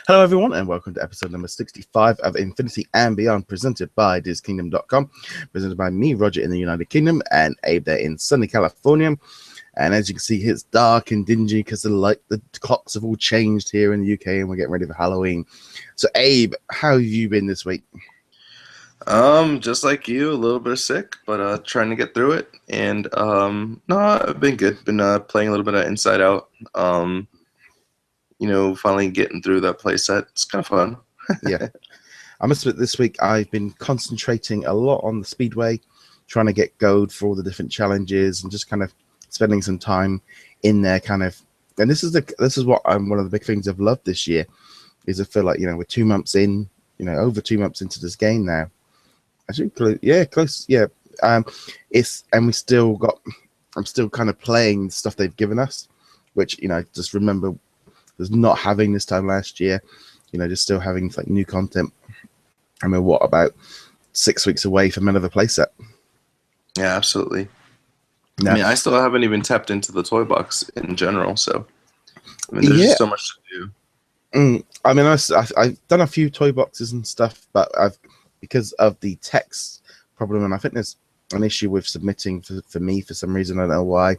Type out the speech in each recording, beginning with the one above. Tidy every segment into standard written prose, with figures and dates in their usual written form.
Hello, everyone, and welcome to episode number 65 of Infinity and Beyond, presented by DizKingdom.com, presented by me, Roger, in the United Kingdom, and Abe there in sunny California. And as you can see, it's dark and dingy because the clocks have all changed here in the UK, and we're getting ready for Halloween. So, Abe, how have you been this week? Just like you, a little bit sick, but trying to get through it. And no, I've been good. Been playing a little bit of Inside Out. Finally getting through that playset. It's kind of fun. Yeah. I must admit, this week I've been concentrating a lot on the Speedway, trying to get gold for all the different challenges and just kind of spending some time in there and this is what one of the big things I've loved this year is I feel like, we're 2 months in, over 2 months into this game now. Actually, close. Yeah. I'm still kind of playing the stuff they've given us, which, just remember there's not having this time last year, just still having like new content. I mean, what about 6 weeks away from another playset? Yeah, absolutely. No. I mean, I still haven't even tapped into the toy box in general, so I mean, there's just so much to do. I mean, I've done a few toy boxes and stuff, but because of the text problem, and I think there's an issue with submitting for me for some reason. I don't know why.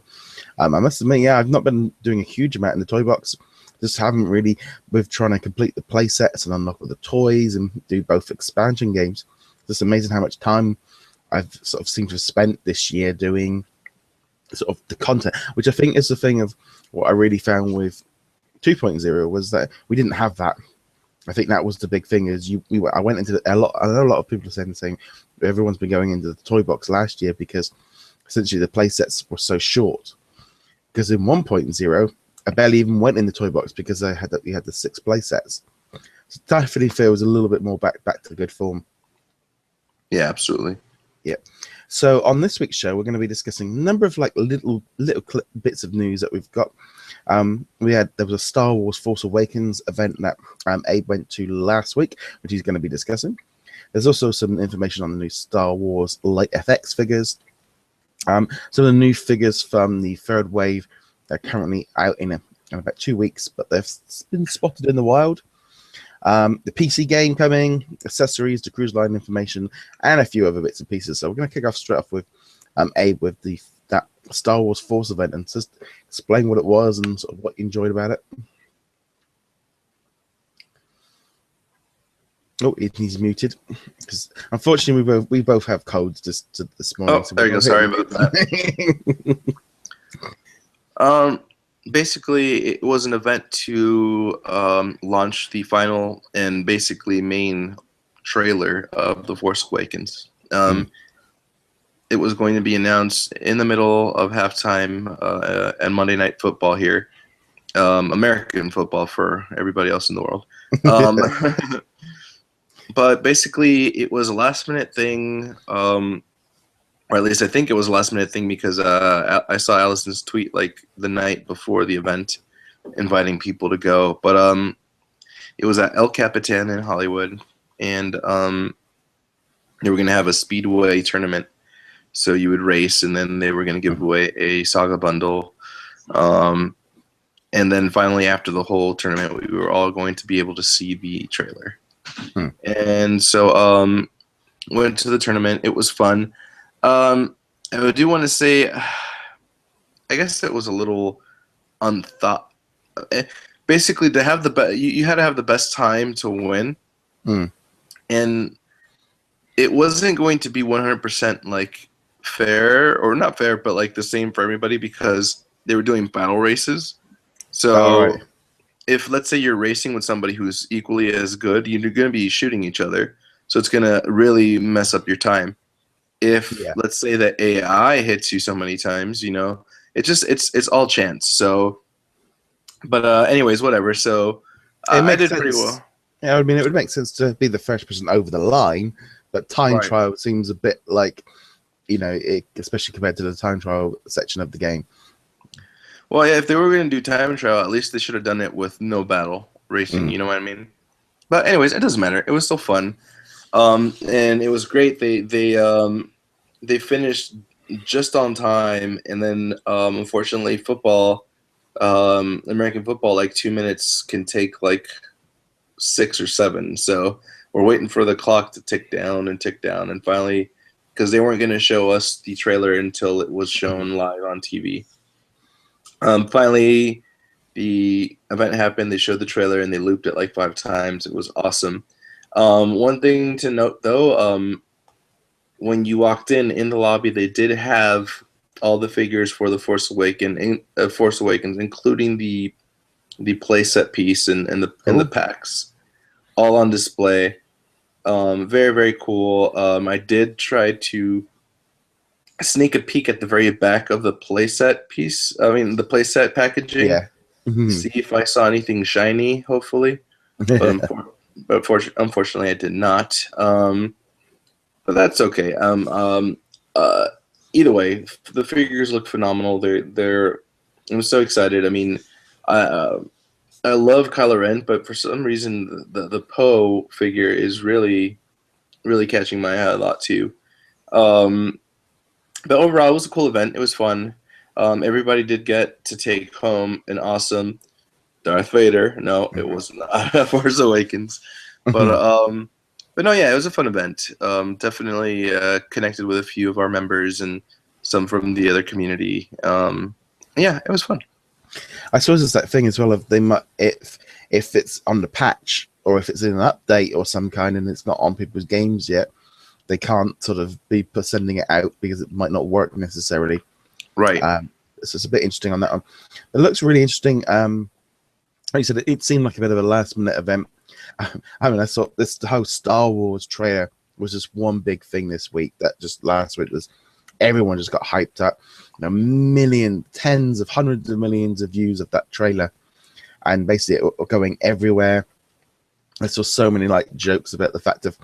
I must admit, I've not been doing a huge amount in the toy box. Just haven't really, with trying to complete the play sets and unlock all the toys and do both expansion games. It's amazing how much time I've sort of seemed to have spent this year doing sort of the content, which I think is the thing of what I really found with 2.0 was that we didn't have that. I think that was the big thing is I went into a lot. I know a lot of people are saying the same. Everyone's been going into the toy box last year because essentially the play sets were so short. Because in 1.0, I barely even went in the toy box because we had the 6 play sets. So definitely feels a little bit more back to good form. Yeah, absolutely. Yeah. So on this week's show, we're going to be discussing a number of like little bits of news that we've got. There was a Star Wars Force Awakens event that Abe went to last week, which he's going to be discussing. There's also some information on the new Star Wars Light FX figures. Some of the new figures from the third wave are currently out in about 2 weeks, but they've been spotted in the wild. The PC game coming, accessories, the cruise line information, and a few other bits and pieces. So we're going to kick off straight off with Abe with that Star Wars Force event and just explain what it was and sort of what you enjoyed about it. Oh, he's muted. Because unfortunately, we both have codes this morning. Oh, so there you go. Sorry about that. Basically, it was an event to launch the final and basically main trailer of The Force Awakens. It was going to be announced in the middle of halftime and Monday Night Football here. American football for everybody else in the world. But basically, it was a last-minute thing, or at least I think it was a last-minute thing because I saw Allison's tweet like the night before the event, inviting people to go. But it was at El Capitan in Hollywood, and they were going to have a speedway tournament. So you would race, and then they were going to give away a Saga bundle. And then finally, after the whole tournament, we were all going to be able to see the trailer. And so went to the tournament. It was fun. I do want to say, I guess it was a little unthought. Basically, to have you had to have the best time to win, and it wasn't going to be 100% like fair, or not fair, but like the same for everybody because they were doing battle races. So if let's say you're racing with somebody who's equally as good, you're going to be shooting each other. So it's going to really mess up your time. If let's say that AI hits you so many times, it's all chance. So, but anyways, whatever. So I did pretty well. Yeah, I mean, it would make sense to be the first person over the line, but time trial seems a bit like, especially compared to the time trial section of the game. Well, yeah, if they were going to do time trial, at least they should have done it with no battle racing. You know what I mean? But anyways, it doesn't matter. It was still fun, and it was great. They finished just on time, and then unfortunately, football, American football, like 2 minutes can take like 6 or 7. So we're waiting for the clock to tick down, and finally, because they weren't going to show us the trailer until it was shown live on TV. Finally, the event happened. They showed the trailer and they looped it like 5 times. It was awesome. One thing to note, though, when you walked in the lobby, they did have all the figures for the Force Awakens, including the playset piece and the packs, all on display. Very, very cool. I did try to sneak a peek at the very back of the playset piece. I mean, the playset packaging. Yeah. See if I saw anything shiny, hopefully. But unfortunately, I did not. But that's okay. Either way, the figures look phenomenal. I'm so excited. I mean, I love Kylo Ren, but for some reason, the Poe figure is really, really catching my eye a lot too. But overall, it was a cool event. It was fun. Everybody did get to take home an awesome Darth Vader. No, it was not Force Awakens, but no, yeah, it was a fun event. Definitely connected with a few of our members and some from the other community. Yeah, it was fun. I suppose it's that thing as well of they might if it's on the patch or if it's in an update or some kind and it's not on people's games yet, they can't sort of be sending it out because it might not work necessarily. Right. So it's a bit interesting on that one. It looks really interesting. Like you said, it seemed like a bit of a last minute event. I mean, I saw this whole Star Wars trailer was just one big thing this week. That just last week was everyone just got hyped up. You know, tens of hundreds of millions of views of that trailer, and basically it going everywhere. I saw so many like jokes about the fact of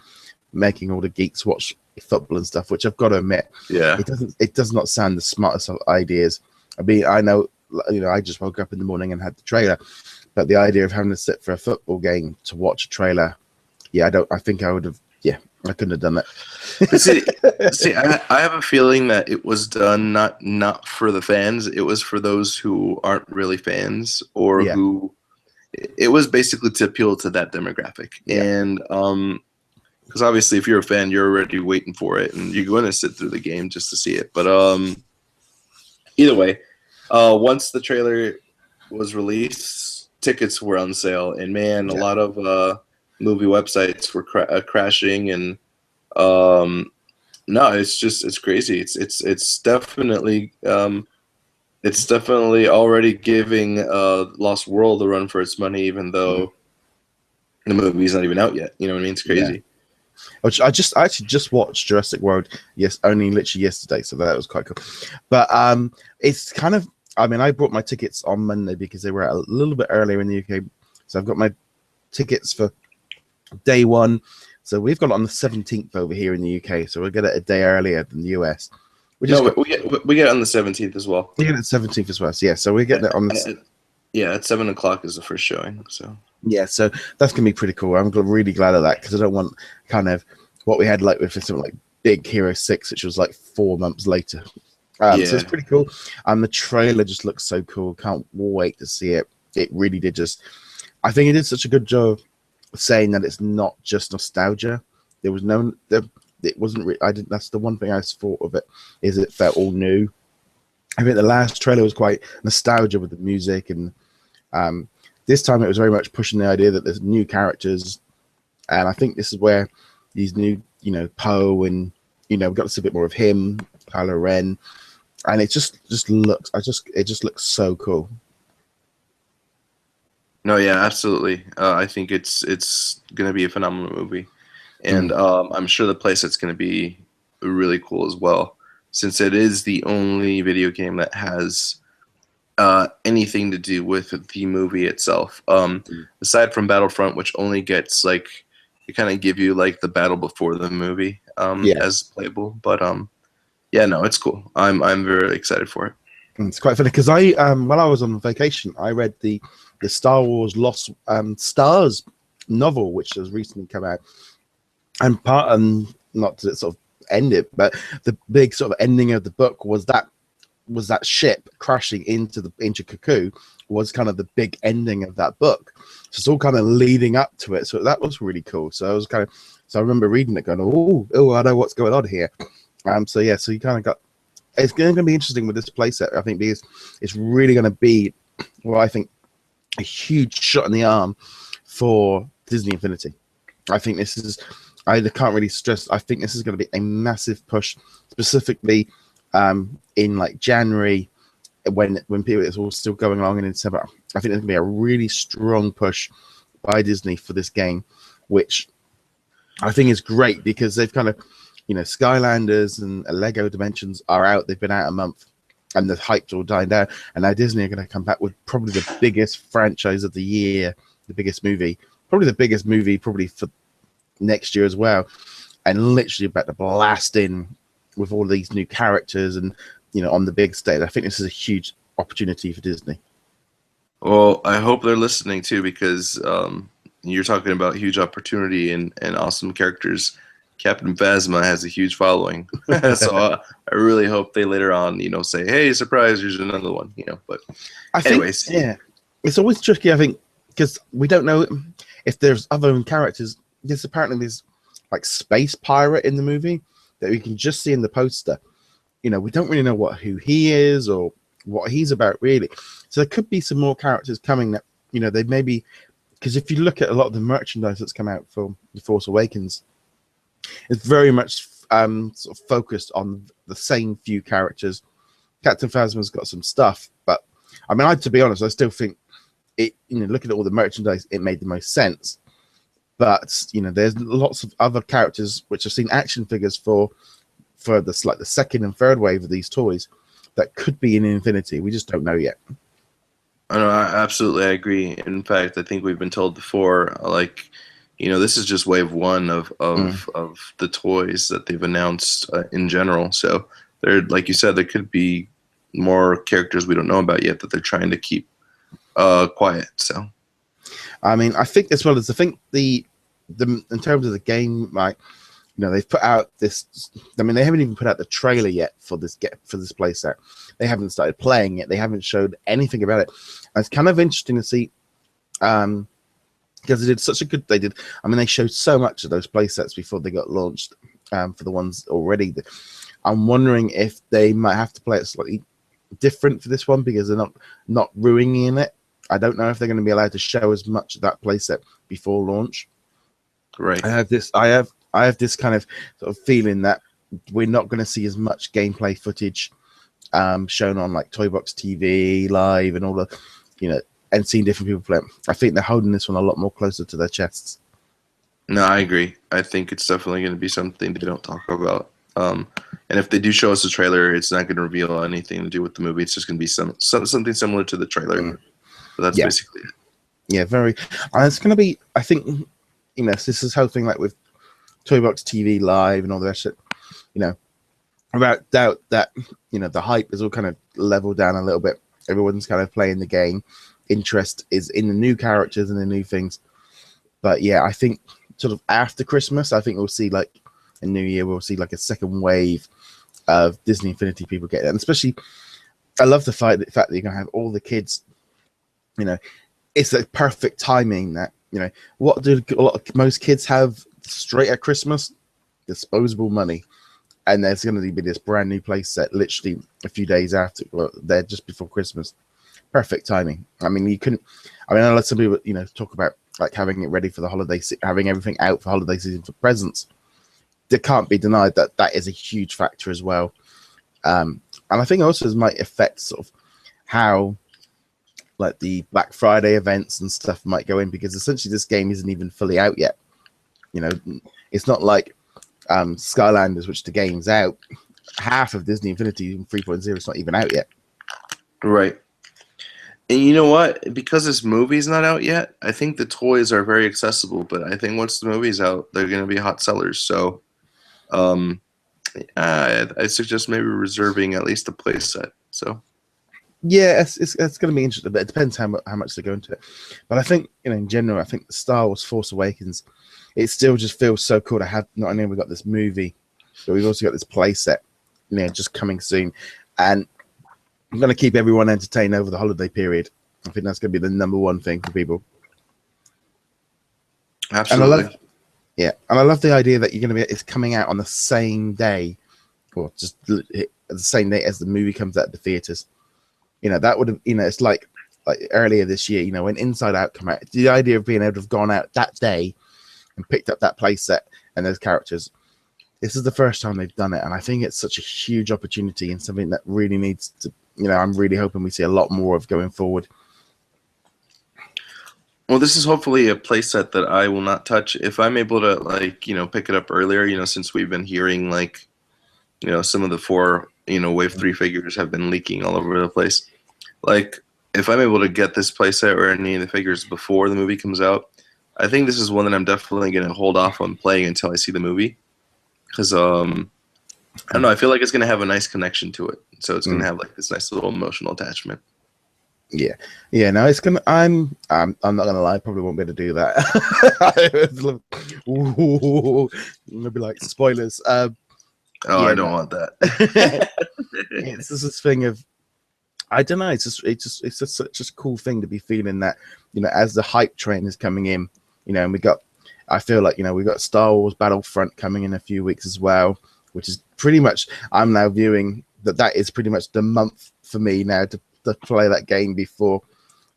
making all the geeks watch football and stuff, which I've got to admit, yeah, it does not sound the smartest of ideas. I mean, I know, you know, I just woke up in the morning and had the trailer, but the idea of having to sit for a football game to watch a trailer, yeah, I think I would have, yeah, I couldn't have done that. see, I have a feeling that it was done not for the fans. It was for those who aren't really fans or who. It was basically to appeal to that demographic, and because obviously, if you're a fan, you're already waiting for it, and you're going to sit through the game just to see it. But either way, once the trailer was released, tickets were on sale, and man, a lot of movie websites were crashing, and no, it's crazy. It's definitely already giving Lost World a run for its money, even though the movie's not even out yet. You know what I mean? It's crazy. Yeah. Which I actually just watched Jurassic World, only literally yesterday, so that was quite cool. But it's kind of, I mean, I bought my tickets on Monday because they were a little bit earlier in the UK, so I've got my tickets for day one. So we've got it on the 17th over here in the UK, so we'll get it a day earlier than the US. We get it on the 17th as well. We get it 17th as well. So yeah, so we're getting it on the. Yeah, at 7 o'clock is the first showing. So yeah, so that's gonna be pretty cool. I'm really glad of that because I don't want kind of what we had like with something like Big Hero 6, which was like 4 months later. So it's pretty cool. And the trailer just looks so cool. Can't wait to see it. It really did just. I think it did such a good job saying that it's not just nostalgia. There was no. It wasn't. I didn't. That's the one thing I thought of it is it felt all new. I think the last trailer was quite nostalgia with the music, and this time it was very much pushing the idea that there's new characters, and I think this is where these new, you know, Poe and we got to see a bit more of him, Kylo Ren, and it just looks. It just looks so cool. No, yeah, absolutely. I think it's going to be a phenomenal movie. And I'm sure the playset's going to be really cool as well, since it is the only video game that has anything to do with the movie itself. Aside from Battlefront, which only gets like, they kind of give you like the battle before the movie as playable. But yeah, no, it's cool. I'm very excited for it. It's quite funny because I while I was on vacation, I read the Star Wars Lost Stars novel, which has recently come out. And not to sort of end it, but the big sort of ending of the book was that was that ship crashing into Jakku was kind of the big ending of that book. So it's all kind of leading up to it. So that was really cool. So I remember reading it going, oh, I know what's going on here. So yeah, so you kind of got, it's going to be interesting with this playset, I think, because it's really going to be, well, I think, a huge shot in the arm for Disney Infinity. I think this is, I can't really stress, I think this is going to be a massive push, specifically in like January, when people, it's all still going along in December. I think there's going to be a really strong push by Disney for this game, which I think is great because they've kind of, Skylanders and Lego Dimensions are out. They've been out a month and the hype's all dying down. And now Disney are going to come back with probably the biggest franchise of the year, the biggest movie, probably for next year as well. And literally about to blast in with all these new characters and, on the big stage. I think this is a huge opportunity for Disney. Well, I hope they're listening too, because you're talking about huge opportunity and awesome characters. Captain Phasma has a huge following, so I really hope they later on, say, "Hey, surprise! Here's another one." But anyways, yeah, it's always tricky. I think because we don't know if there's other characters. There's apparently like space pirate in the movie that we can just see in the poster. We don't really know who he is or what he's about really. So there could be some more characters coming that they maybe, because if you look at a lot of the merchandise that's come out for The Force Awakens, it's very much sort of focused on the same few characters. Captain Phasma's got some stuff, but I mean, to be honest, I still think it. Looking at all the merchandise, it made the most sense. But there's lots of other characters which I've seen action figures for this, like the second and third wave of these toys, that could be in Infinity. We just don't know yet. I know, absolutely, I agree. In fact, I think we've been told before, like, this is just wave one of the toys that they've announced in general. So there, like you said, there could be more characters we don't know about yet that they're trying to keep quiet. So, I mean, I think as well as the in terms of the game, like, they've put out this. I mean, they haven't even put out the trailer yet for this playset. They haven't started playing it. They haven't showed anything about it. And it's kind of interesting to see. Because they showed so much of those play sets before they got launched for the ones already. I'm wondering if they might have to play it slightly different for this one because they're not ruining it. I don't know if they're going to be allowed to show as much of that play set before launch. Right. I have this kind of sort of feeling that we're not going to see as much gameplay footage shown on like Toy Box TV Live and all the, and seeing different people play. I think they're holding this one a lot more closer to their chests. No, I agree. I think it's definitely going to be something they don't talk about. And if they do show us a trailer, it's not going to reveal anything to do with the movie. It's just going to be something similar to the trailer. So that's basically it. Yeah, very. And it's going to be, I think, this is whole thing like with Toy Box TV Live and all that shit. Without doubt that, the hype is all kind of leveled down a little bit. Everyone's kind of playing the game. Interest is in the new characters and the new things. But yeah, I think sort of after Christmas, I think we'll see like in New Year, we'll see like a second wave of Disney Infinity people getting it. And especially, I love the fact that you're going to have all the kids, it's a perfect timing that, what do most kids have straight at Christmas? Disposable money. And there's going to be this brand new play set literally a few days after, they're just before Christmas. Perfect timing. I mean, I know some people, talk about like having it ready for the holiday, having everything out for holiday season for presents. It can't be denied that is a huge factor as well. And I think also it might affect sort of how like the Black Friday events and stuff might go in, because essentially this game isn't even fully out yet. It's not like Skylanders, which the game's out. Half of Disney Infinity 3.0 is not even out yet. Right. And you know what? Because this movie's not out yet, I think the toys are very accessible. But I think once the movie's out, they're going to be hot sellers. So I suggest maybe reserving at least a play set. So yeah, it's going to be interesting, but it depends how much they go into it. But I think, in general, I think Star Wars Force Awakens, it still just feels so cool to have. Not only have we got this movie, but we've also got this play set, just coming soon. And I'm going to keep everyone entertained over the holiday period. I think that's going to be the number one thing for people. Absolutely. And I love the idea that it's coming out on the same day, or just the same day as the movie comes out at the theaters. That would have, it's like earlier this year, when Inside Out came out, the idea of being able to have gone out that day and picked up that play set and those characters. This is the first time they've done it, and I think it's such a huge opportunity and something that really needs to, I'm really hoping we see a lot more of going forward. Well, this is hopefully a playset that I will not touch. If I'm able to, pick it up earlier, since we've been hearing, some of the 4, Wave 3 figures have been leaking all over the place. If I'm able to get this playset or any of the figures before the movie comes out, I think this is one that I'm definitely going to hold off on playing until I see the movie. Because, I don't know, I feel like it's going to have a nice connection to it. So it's going to have, this nice little emotional attachment. Yeah, no, it's gonna. I'm not gonna lie, I probably won't be able to do that. Ooh, maybe like spoilers. I don't want that. It's just this thing of, I don't know. It's just such a cool thing to be feeling that, as the hype train is coming in, and I feel like we got Star Wars Battlefront coming in a few weeks as well, which is pretty much, I'm now viewing that is pretty much the month for me now to play that game before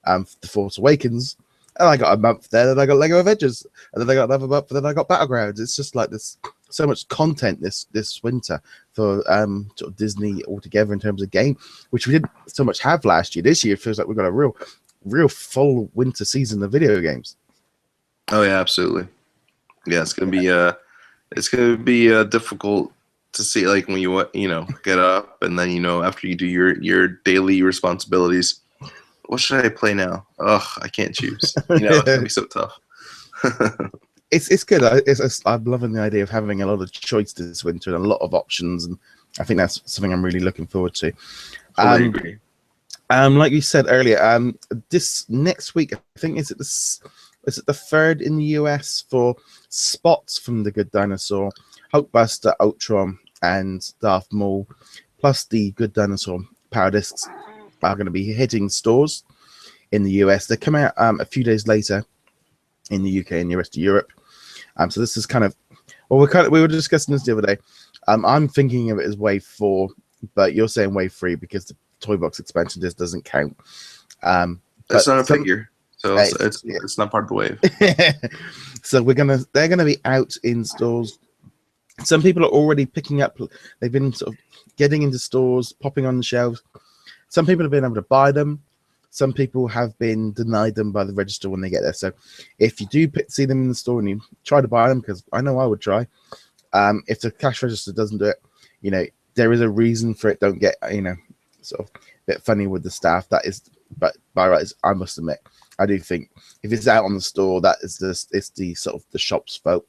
The Force Awakens. And I got a month there, then I got Lego Avengers, and then I got another month, and then I got Battlegrounds. It's just like this, so much content this winter for sort of Disney altogether in terms of game, which we didn't so much have last year. This year it feels like we've got a real full winter season of video games. Oh yeah, absolutely. Yeah, it's gonna be difficult to see, when you get up and then after you do your daily responsibilities, what should I play now? Ugh, I can't choose. It's gonna be so tough. It's good. I'm loving the idea of having a lot of choice this winter and a lot of options, and I think that's something I'm really looking forward to. Totally agree. Like you said earlier, this next week, I think is it the 3rd in the US for spots from The Good Dinosaur, Hulkbuster, Ultron, and Darth Maul, plus the Good Dinosaur Power Discs are going to be hitting stores in the US. They come out a few days later in the UK and the rest of Europe. So this is kind of, we were discussing this the other day. I'm thinking of it as Wave 4, but you're saying Wave 3 because the Toy Box expansion just doesn't count. It's not a figure, so it's not part of the wave. So they're gonna be out in stores. Some people are already picking up. They've been sort of getting into stores, popping on the shelves. Some people have been able to buy them. Some people have been denied them by the register when they get there. So if you do see them in the store and you try to buy them, because I know I would try, if the cash register doesn't do it, there is a reason for it. Don't get, sort of a bit funny with the staff. That is, but by rights, I must admit, I do think if it's out on the store, that is it's the sort of the shop's fault.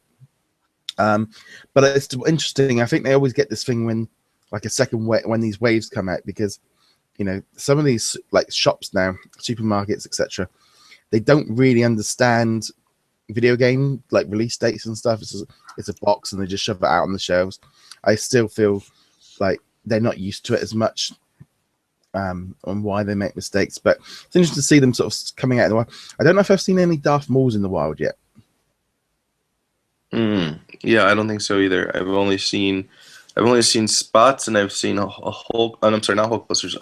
But it's interesting. I think they always get this thing when, like a second wave, when these waves come out, because some of these shops now, supermarkets, etc., they don't really understand video game release dates and stuff. It's a box and they just shove it out on the shelves. I still feel like they're not used to it as much, on why they make mistakes. But it's interesting to see them sort of coming out in the wild. I don't know if I've seen any Darth Mauls in the wild yet. Yeah, I don't think so either. I've only seen spots, and I've seen a Hulk. I'm sorry, not Hulkbusters.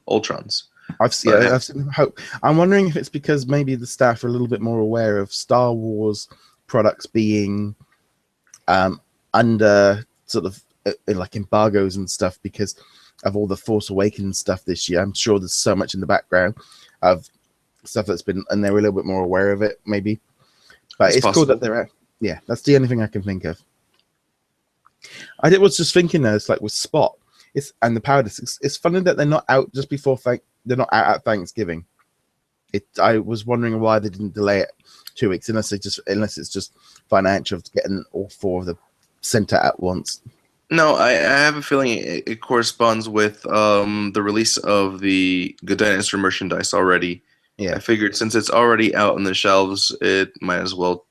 Ultrons. I've seen Hulk. I'm wondering if it's because maybe the staff are a little bit more aware of Star Wars products being under sort of embargoes and stuff because of all the Force Awakens stuff this year. I'm sure there's so much in the background of stuff that's been, and they're a little bit more aware of it, maybe. But it's cool that they're out. Yeah, that's the only thing I can think of. I was just thinking though, it's like with Spot, and the Power Discs. It's funny that they're not out just before they're not out at Thanksgiving. I was wondering why they didn't delay it 2 weeks, unless it's just financial of getting all 4 of them sent out at once. No, I have a feeling it corresponds with the release of the Good Dinosaur merchandise already. Yeah, I figured since it's already out on the shelves, it might as well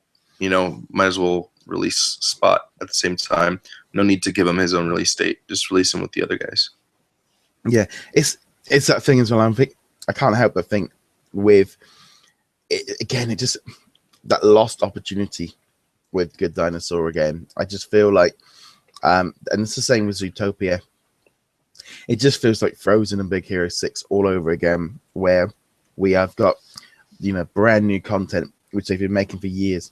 release Spot at the same time. No need to give him his own release date. Just release him with the other guys. Yeah, it's that thing as well. I can't help but think with it again. It just that lost opportunity with Good Dinosaur again. I just feel like, and it's the same with Zootopia. It just feels like Frozen and Big Hero 6 all over again, where we have got, brand new content which they've been making for years,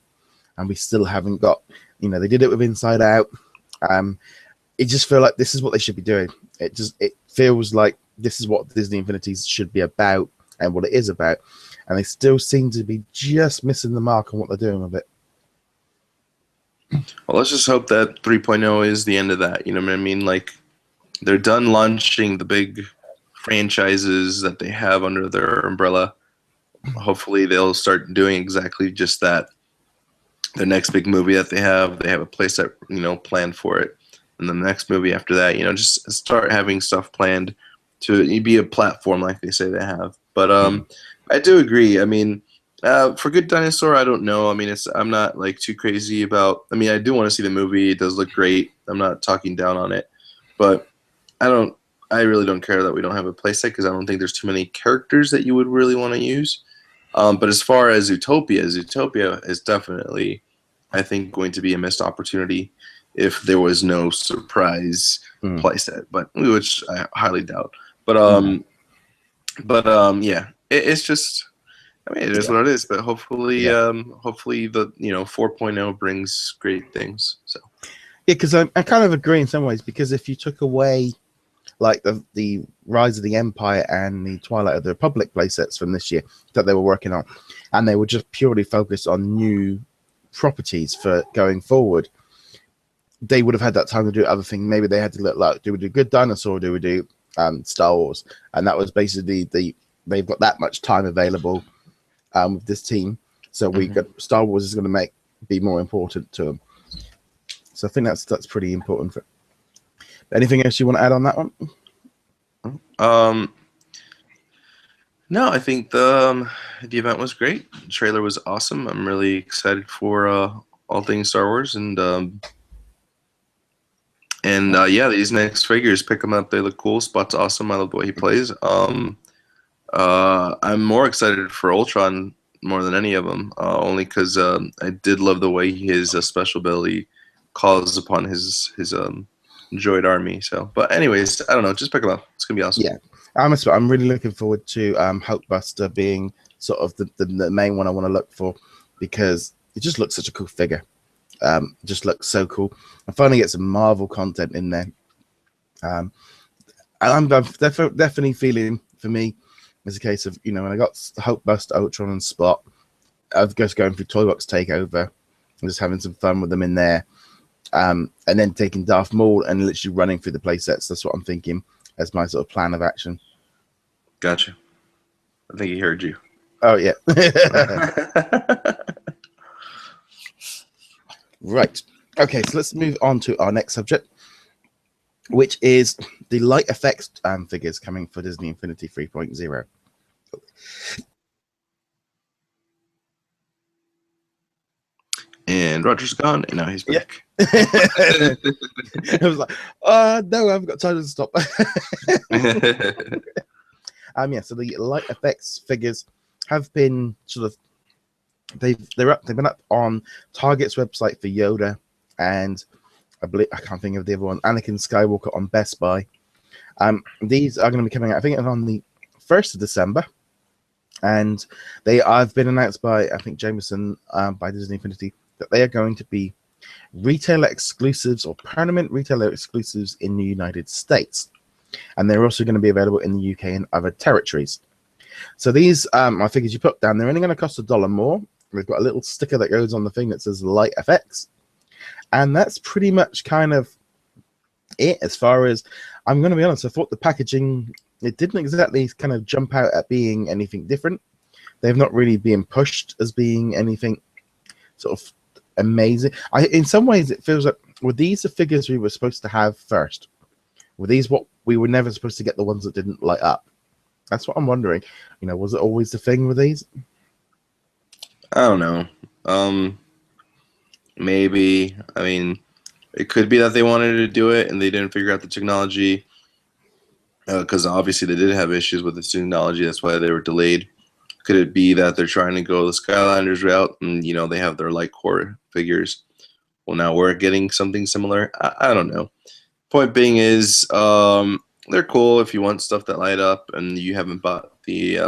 and we still haven't got, they did it with Inside Out. It just feels like this is what they should be doing. It feels like this is what Disney Infinity should be about and what it is about, and they still seem to be just missing the mark on what they're doing with it. Well, let's just hope that 3.0 is the end of that. You know what I mean? Like, they're done launching the big franchises that they have under their umbrella. Hopefully, they'll start doing exactly just that. The next big movie that they have a place that planned for it, and then the next movie after that, just start having stuff planned to be a platform like they say they have. But I do agree. I mean, for Good Dinosaur, I don't know. I mean, I'm not like too crazy about. I mean, I do want to see the movie. It does look great. I'm not talking down on it, but I really don't care that we don't have a playset because I don't think there's too many characters that you would really want to use. But as far as Zootopia is definitely, I think, going to be a missed opportunity if there was no surprise playset, but which I highly doubt. But yeah, it's just. I mean, it is what it is. But hopefully, hopefully the 4.0 brings great things. So. Yeah, because I kind of agree in some ways, because if you took away like the Rise of the Empire and the Twilight of the Republic playsets from this year that they were working on, and they were just purely focused on new properties for going forward, they would have had that time to do other things. Maybe they had to look like, do we do Good Dinosaur, do we do Star Wars? And that was basically they've got that much time available with this team. So we got Star Wars is going to be more important to them. So I think that's pretty important. Anything else you want to add on that one? No, I think the event was great. The trailer was awesome. I'm really excited for all things Star Wars, and yeah, these next figures, pick them up. They look cool. Spot's awesome. I love the way he plays. I'm more excited for Ultron more than any of them, only because I did love the way his special ability calls upon his droid army. So, but anyways, I don't know. Just pick them up. It's gonna be awesome. Yeah, I'm really looking forward to Hulkbuster being sort of the main one I want to look for, because it just looks such a cool figure. Just looks so cool. I finally get some Marvel content in there. And I'm definitely feeling, for me, it's a case of, when I got Hulkbuster, Ultron, and Spot, I've just going through Toy Box Takeover and just having some fun with them in there. And then taking Darth Maul and literally running through the playsets. That's what I'm thinking as my sort of plan of action. Gotcha. I think he heard you. Oh, yeah. Right. Okay, so let's move on to our next subject, which is the light effects figures coming for Disney Infinity 3.0. And Roger's gone, and now he's back. I was like, no, I haven't got time to stop. Yeah, so the light effects figures have been sort of they've been up on Target's website for Yoda, and I can't think of the other one, Anakin Skywalker on Best Buy. These are going to be coming out, I think, on the 1st of December, and they have been announced by, I think, Jameson by Disney Infinity, that they are going to be retailer exclusives or permanent retailer exclusives in the United States, and they're also going to be available in the UK and other territories. So these I figured you put down, they're only going to cost $1 more. They've got a little sticker that goes on the thing that says light effects, and that's pretty much kind of it. As far as I'm going to be honest, I thought the packaging, it didn't exactly kind of jump out at being anything different. They've not really been pushed as being anything sort of amazing. In some ways it feels like, were these the figures we were supposed to have first? Were these what we were never supposed to get, the ones that didn't light up? That's what I'm wondering. Was it always the thing with these? I don't know. Maybe. I mean, it could be that they wanted to do it and they didn't figure out the technology. because obviously they did have issues with the technology. That's why they were delayed. Could it be that they're trying to go the Skylanders route, and they have their light core figures? Well, now we're getting something similar. I don't know. Point being is, they're cool if you want stuff that light up, and you haven't bought the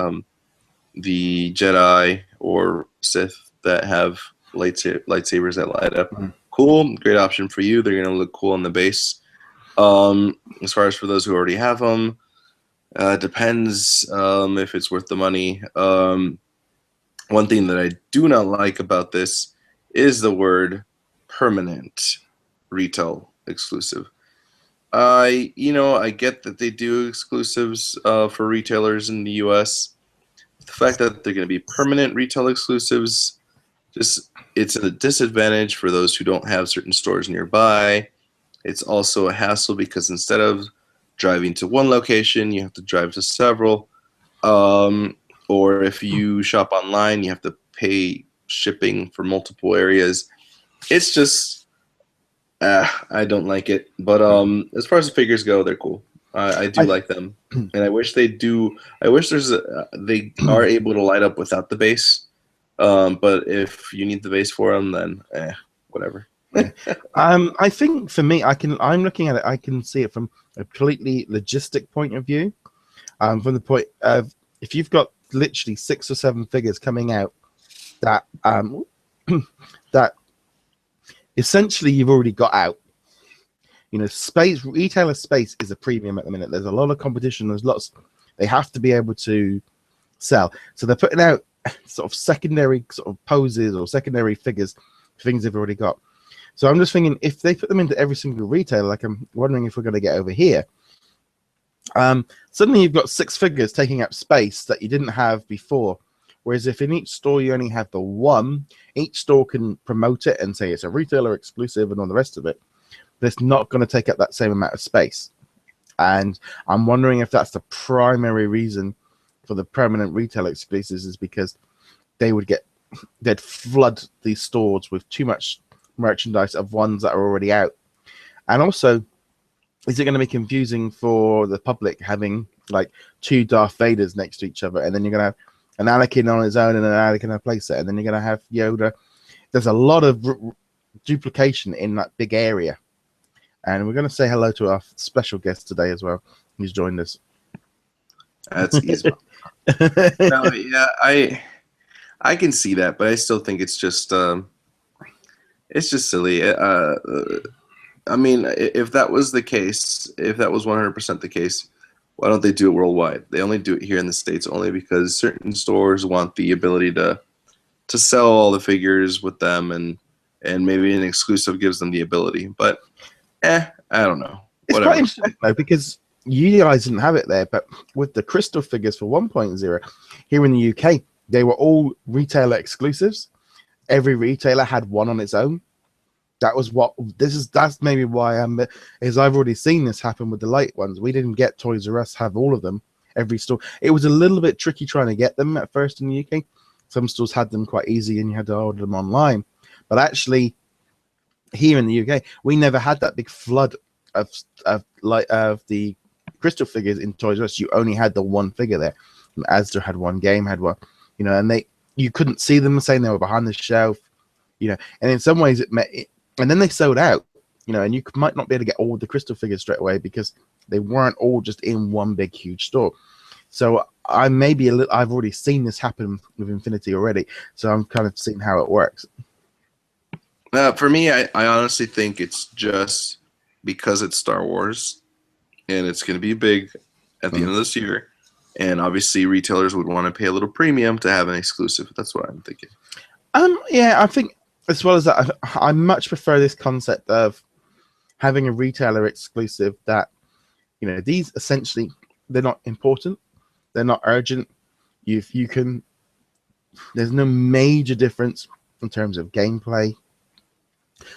Jedi or Sith that have lightsabers that light up. Cool, great option for you. They're gonna look cool on the base. As far as for those who already have them, depends if it's worth the money. One thing that I do not like about this is the word permanent retail exclusive. I get that they do exclusives for retailers in the US. The fact that they're going to be permanent retail exclusives, it's a disadvantage for those who don't have certain stores nearby. It's also a hassle because instead of driving to one location, you have to drive to several. Or if you shop online, you have to pay shipping for multiple areas. It's just, I don't like it. But as far as the figures go, they're cool. I do like them, and I wish they do. I wish they are able to light up without the base. But if you need the base for them, then whatever. I think for me, I'm looking at it. I can see it from a completely logistic point of view. From the point of if you've got literally 6 or 7 figures coming out that that essentially you've already got out. Space, retailer space is a premium at the minute. There's a lot of competition. There's lots. They have to be able to sell. So they're putting out sort of secondary sort of poses or secondary figures, things they've already got. So I'm just thinking if they put them into every single retailer, like I'm wondering if we're going to get over here. Suddenly you've got 6 figures taking up space that you didn't have before. Whereas if in each store you only have the one, each store can promote it and say it's a retailer exclusive and all the rest of it. But it's not going to take up that same amount of space. And I'm wondering if that's the primary reason for the permanent retail exclusives, is because they'd flood these stores with too much merchandise of ones that are already out. And also, is it going to be confusing for the public having like 2 Darth Vaders next to each other, and then you're going to have an Anakin on his own and an Anakin a playset, and then you're going to have Yoda? There's a lot of duplication in that big area. And we're going to say hello to our special guest today as well, who's joined us. That's easy. No, yeah, I can see that, but I still think it's just silly. I mean, if that was the case, if that was 100% the case, why don't they do it worldwide? They only do it here in the States only because certain stores want the ability to sell all the figures with them, and maybe an exclusive gives them the ability. But I don't know. It's quite interesting though, because you guys didn't have it there, but with the crystal figures for 1.0 here in the UK, they were all retailer exclusives. Every retailer had one on its own. That's maybe why is I've already seen this happen with the light ones. We didn't get Toys R Us have all of them. Every store, it was a little bit tricky trying to get them at first in the UK. Some stores had them quite easy, and you had to order them online. But actually, here in the UK, we never had that big flood of the crystal figures in Toys R Us. You only had the one figure there. And Asda had one, Game had one, and you couldn't see them, saying they were behind the shelf, and in some ways and then they sold out, and you might not be able to get all the crystal figures straight away because they weren't all just in one big huge store. So I've already seen this happen with Infinity already, so I'm kind of seeing how it works. For me, I honestly think it's just because it's Star Wars and it's going to be big at the end of this year, and obviously retailers would want to pay a little premium to have an exclusive. That's what I'm thinking. Yeah, I think as well as that, I much prefer this concept of having a retailer exclusive that, these essentially, they're not important, they're not urgent. There's no major difference in terms of gameplay.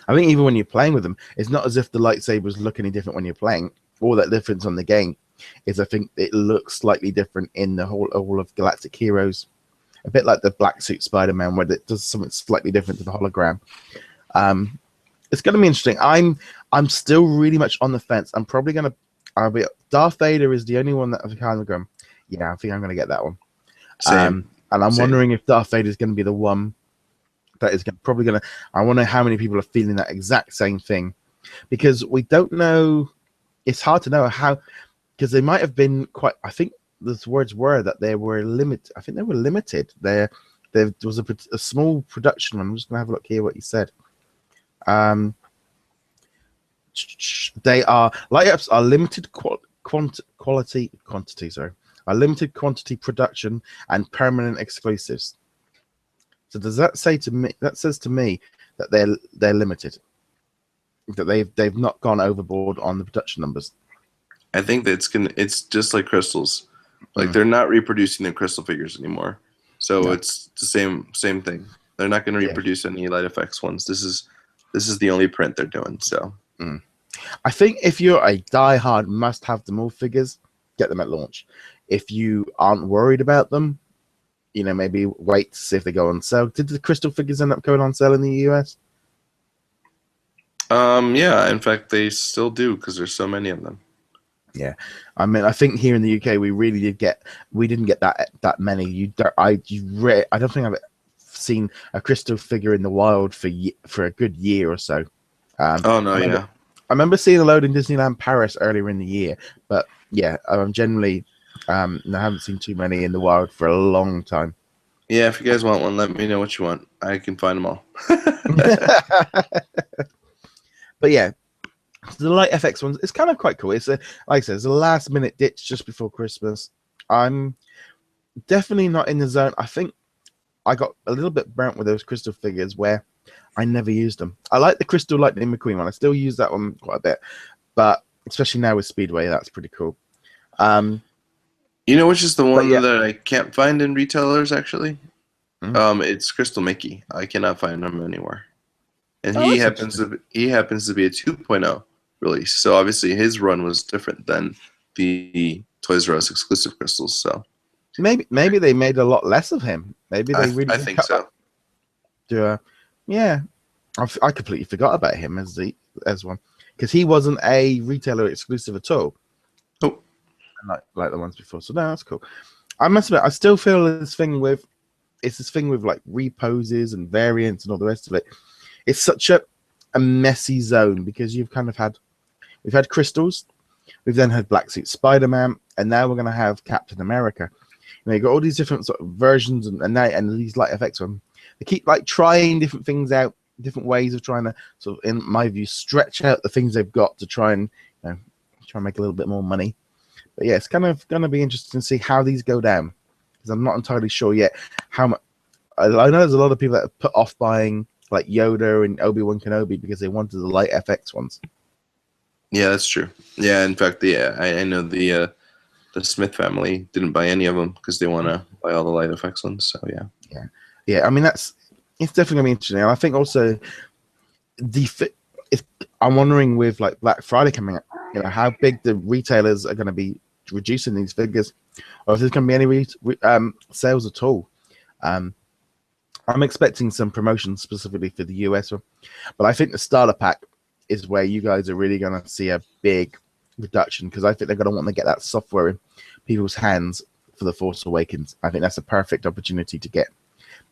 I think even when you're playing with them, it's not as if the lightsabers look any different when you're playing. All that difference on the game is I think it looks slightly different in the all of Galactic Heroes. A bit like the black suit Spider-Man, where it does something slightly different to the hologram. It's going to be interesting. I'm still really much on the fence. I'm probably going to Darth Vader is the only one that I've kind of gone, yeah, I think I'm going to get that one. Same. And I'm Same. wondering if Darth Vader is going to be the one that is probably going to. I wonder how many people are feeling that exact same thing, because we don't know. It's hard to know how, because they might have been quite. I think the words were that they were limited. I think they were limited. There was a small production one. I'm just going to have a look here what you said. They are light ups are limited quantity. Sorry, are limited quantity production and permanent exclusives. So does that say to me? That says to me that they're limited. That they've not gone overboard on the production numbers. I think that it's just like crystals. Like they're not reproducing the crystal figures anymore. So it's the same thing. They're not going to reproduce any light effects ones. This is the only print they're doing. So I think if you're a die-hard must-have them all figures, get them at launch. If you aren't worried about them, maybe wait to see if they go on sale. Did the crystal figures end up going on sale in the US? Yeah, in fact they still do because there's so many of them. Yeah, I mean, I think here in the UK we didn't get that many. I don't think I've seen a crystal figure in the wild for a good year or so. I remember seeing a load in Disneyland Paris earlier in the year, but yeah, I'm generally I haven't seen too many in the wild for a long time. Yeah, if you guys want one, let me know what you want. I can find them all. But yeah, the light FX ones, it's kind of quite cool. It's like I said, it's a last minute ditch just before Christmas. I'm definitely not in the zone. I think I got a little bit burnt with those crystal figures where I never used them. I like the Crystal Lightning McQueen one. I still use that one quite a bit, but especially now with Speedway, that's pretty cool. Which is the one that I can't find in retailers actually? It's Crystal Mickey. I cannot find him anywhere. And he happens to be a 2.0 release. So obviously his run was different than the Toys R Us exclusive crystals. So maybe they made a lot less of him. Maybe they really I think so. Yeah, I completely forgot about him as one because he wasn't a retailer exclusive at all. Oh, like the ones before. So no, that's cool. I must admit, I still feel this thing with like reposes and variants and all the rest of it. It's such a messy zone because we've had crystals, we've then had Black Suit Spider-Man, and now we're going to have Captain America. You've got all these different sort of versions and these light effects on. They keep like trying different things out, different ways of trying to sort of, in my view, stretch out the things they've got to try and make a little bit more money. But yeah, it's kind of going to be interesting to see how these go down because I'm not entirely sure yet how much. I know there's a lot of people that have put off buying like Yoda and Obi-Wan Kenobi because they wanted the light FX ones. Yeah, that's true. Yeah, in fact, I know the Smith family didn't buy any of them because they want to buy all the light effects ones. So yeah. I mean, it's definitely gonna be interesting. And I think also I'm wondering with like Black Friday coming up, how big the retailers are going to be reducing these figures, or if there's going to be any sales at all. I'm expecting some promotions specifically for the US one, but I think the starter pack is where you guys are really going to see a big reduction because I think they're going to want to get that software in people's hands for the Force Awakens. I think that's a perfect opportunity to get,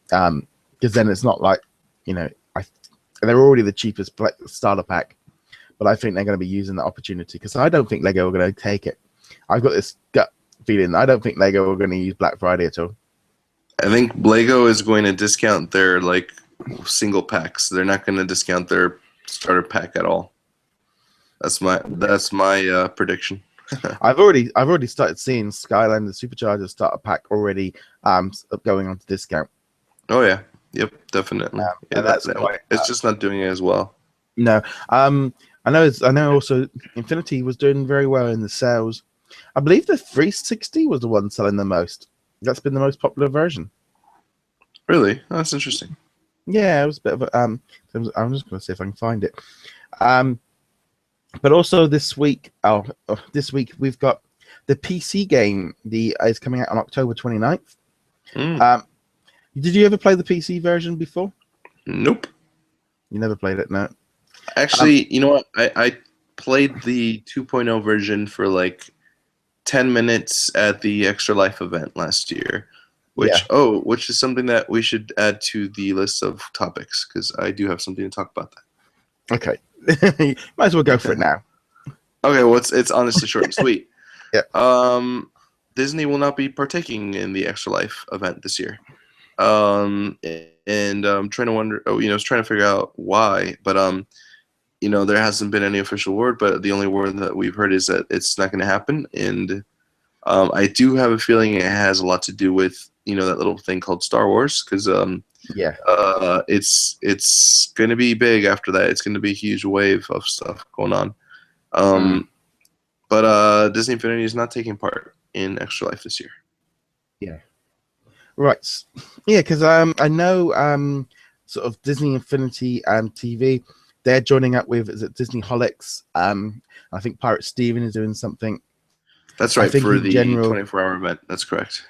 because then it's not like they're already the cheapest starter pack, but I think they're going to be using that opportunity because I don't think Lego are going to take it. I've got this gut feeling I don't think Lego are going to use Black Friday at all. I think Lego is going to discount their like single packs. They're not going to discount their starter pack at all. That's my prediction. I've already started seeing Skyline the Supercharger starter pack already going on to discount. Oh yeah, yep, definitely. Yeah, that's why it's just not doing it as well. No, I know. Also, Infinity was doing very well in the sales. I believe the 360 was the one selling the most. That's been the most popular version. Really? Oh, that's interesting. Yeah, it was a bit of a I'm just going to see if I can find it. But also this week we've got the PC game. Is coming out on October 29th. Did you ever play the PC version before? Nope. You never played it, no? Actually, you know what? played the 2.0 version for like 10 minutes at the Extra Life event last year, Yeah. which is something that we should add to the list of topics because I do have something to talk about that. Okay. Might as well go for it now. Okay, well, it's honestly short and sweet. Yeah. Disney will not be partaking in the Extra Life event this year. And I'm trying to wonder, trying to figure out why, but there hasn't been any official word, but the only word that we've heard is that it's not going to happen. And I do have a feeling it has a lot to do with, that little thing called Star Wars, because Yeah. it's going to be big after that. It's going to be a huge wave of stuff going on. But Disney Infinity is not taking part in Extra Life this year. Yeah. Right. Yeah, because I know sort of Disney Infinity TV, they're joining up with, is it Disney Holics? I think Pirate Steven is doing something. That's right, think for in the general, 24-hour event. That's correct.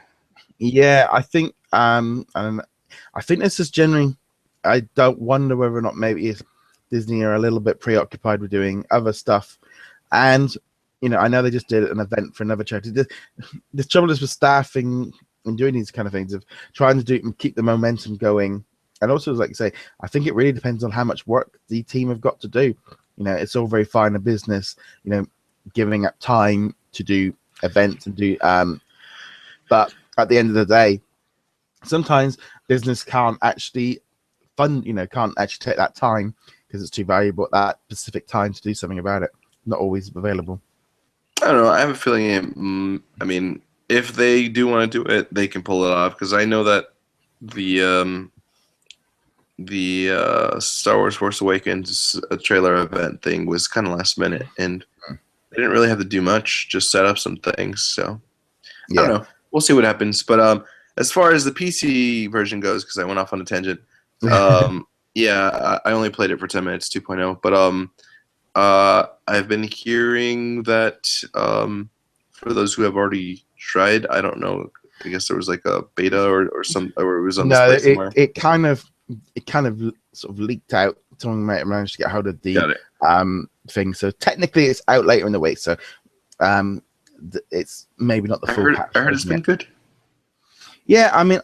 Yeah, I think and I think this is generally, I don't wonder whether or not maybe Disney are a little bit preoccupied with doing other stuff. And I know they just did an event for another charity. The trouble is with staffing and doing these kind of things, of trying to do and keep the momentum going. And also, like I say, I think it really depends on how much work the team have got to do. It's all very fine a business, giving up time to do events and do but at the end of the day, sometimes business can't actually can't actually take that time because it's too valuable at that specific time to do something about it. Not always available. I don't know. I have a feeling. I mean, if they do want to do it, they can pull it off. Because I know that the Star Wars Force Awakens trailer event thing was kind of last minute, and they didn't really have to do much. Just set up some things. So Yeah. I don't know. We'll see what happens. But as far as the PC version goes, because I went off on a tangent. Yeah, I only played it for 10 minutes, 2.0. But I've been hearing that for those who have already tried, I don't know. I guess there was like a beta or it was on display somewhere. it kind of sort of leaked out. Someone might have managed to get hold of the thing. So technically, it's out later in the week. So it's maybe not the full patch. I heard it's been good. Yeah, I mean,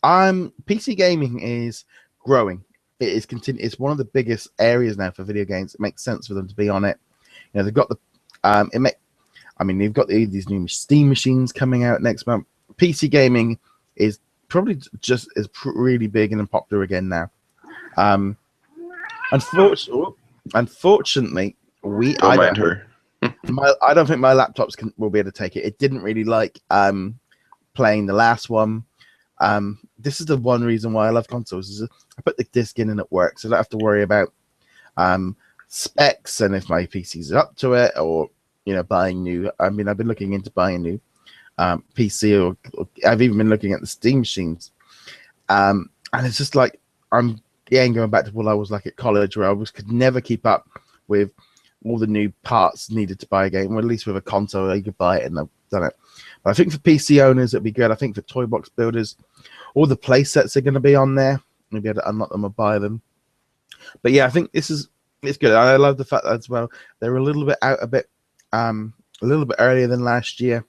I'm PC gaming is growing. It is It's one of the biggest areas now for video games. It makes sense for them to be on it. They've got they've got these new Steam machines coming out next month. PC gaming is probably really big and popular again now. Unfortunately, I don't think my laptops will be able to take it. It didn't really like playing the last one. This is the one reason why I love consoles. Is I put the disc in and it works. I don't have to worry about specs and if my PC's up to it, or buying new. I mean, I've been looking into buying a new PC, or I've even been looking at the Steam machines. And it's just like I'm going back to what I was like at college, where could never keep up with all the new parts needed to buy a game. Or at least with a console, you could buy it, and I've done it. But I think for PC owners, it'd be good. I think for toy box builders, all the play sets are going to be on there. You'll be able to unlock them or buy them. But yeah, I think it's good. I love the fact that as well they're a little bit earlier than last year.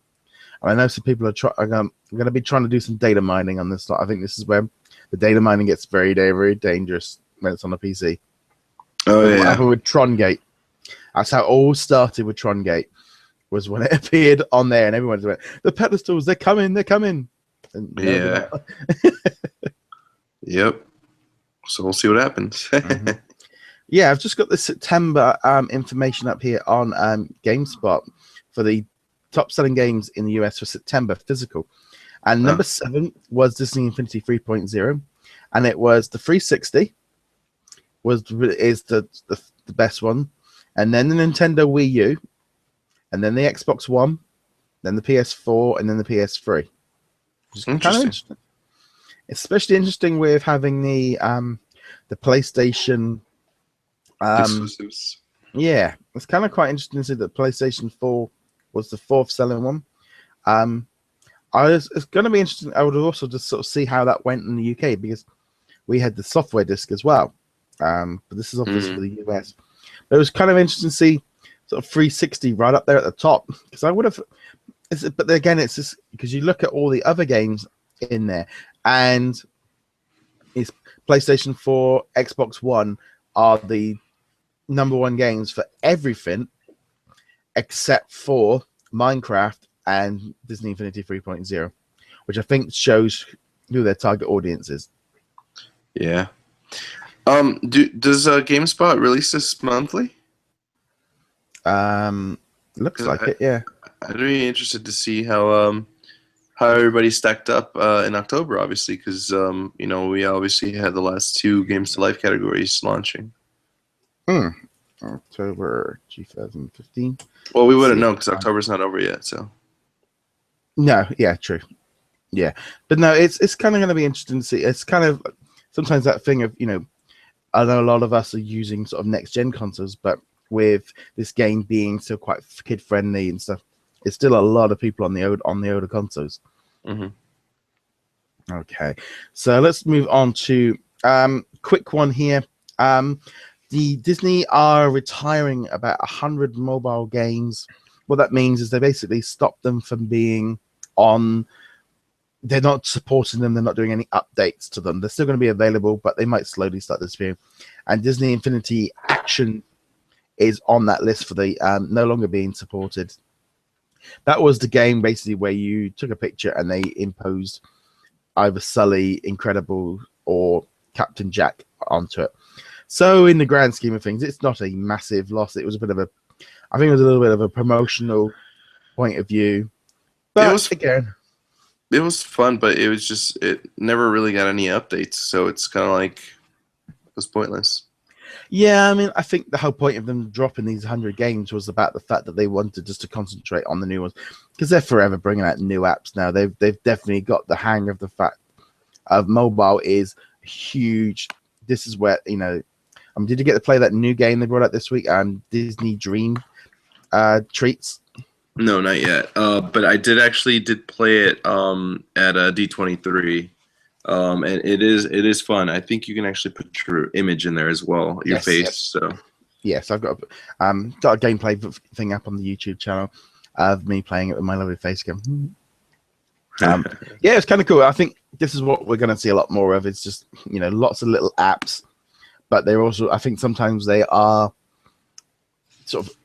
And I know some people are going to be trying to do some data mining on this. I think this is where the data mining gets very, very dangerous when it's on a PC. Oh yeah. What happened with Trongate? That's how it all started with Trongate. Was when it appeared on there, and everyone's like, the pedestals, they're coming. And yeah. Yep. So we'll see what happens. Yeah, I've just got the September information up here on GameSpot for the top selling games in the US for September physical. And number 7 was Disney Infinity 3.0, and it was the 360 is the best one, and then the Nintendo Wii U, and then the Xbox One, then the PS4, and then the PS3. Which is kind of interesting. Especially interesting with having the PlayStation exclusives. Yeah, it's kind of quite interesting to see that PlayStation 4 was the 4th selling one. It's going to be interesting. I would also just sort of see how that went in the UK, because we had the software disc as well. But this is obviously for the US. But it was kind of interesting to see sort of 360 right up there at the top. Because I would have, but again, it's just because you look at all the other games in there, and it's PlayStation 4, Xbox One are the number one games for everything except for Minecraft and Disney Infinity 3.0, which I think shows who their target audience is. Yeah. Does GameSpot release this monthly? Looks like it, yeah. I'd be interested to see how everybody stacked up in October, obviously, because we obviously had the last two Games to Life categories launching. October 2015. Well, we wouldn't know because October's not over yet. So. No, yeah, true. Yeah, but no, it's kind of going to be interesting to see. It's kind of sometimes that thing of, I know a lot of us are using sort of next gen consoles, but with this game being so quite kid friendly and stuff, it's still a lot of people on the older consoles. Mm-hmm. Okay, so let's move on to quick one here. The Disney are retiring about 100 mobile games. What that means is they basically stopped them from being on. They're not supporting them. They're not doing any updates to them. They're still going to be available, but they might slowly start disappearing. And Disney Infinity Action is on that list for the no longer being supported. That was the game basically where you took a picture and they imposed either Sully, Incredible, or Captain Jack onto it. So in the grand scheme of things, it's not a massive loss. It was a bit of I think it was a little bit of a promotional point of view. But it was fun, but it never really got any updates. So it's kind of like it was pointless. Yeah, I mean, I think the whole point of them dropping these 100 games was about the fact that they wanted just to concentrate on the new ones, because they're forever bringing out new apps now. They've definitely got the hang of the fact of mobile is huge. This is where, did you get to play that new game they brought out this week? Disney Dream Treats. No, not yet. But I did play it at D23. And it is fun. I think you can actually put your image in there as well, your face. Yes. So yes, I've got a gameplay thing up on the YouTube channel of me playing it with my lovely face cam. Yeah, it's kind of cool. I think this is what we're going to see a lot more of. It's just lots of little apps, but they're also, I think sometimes they are sort of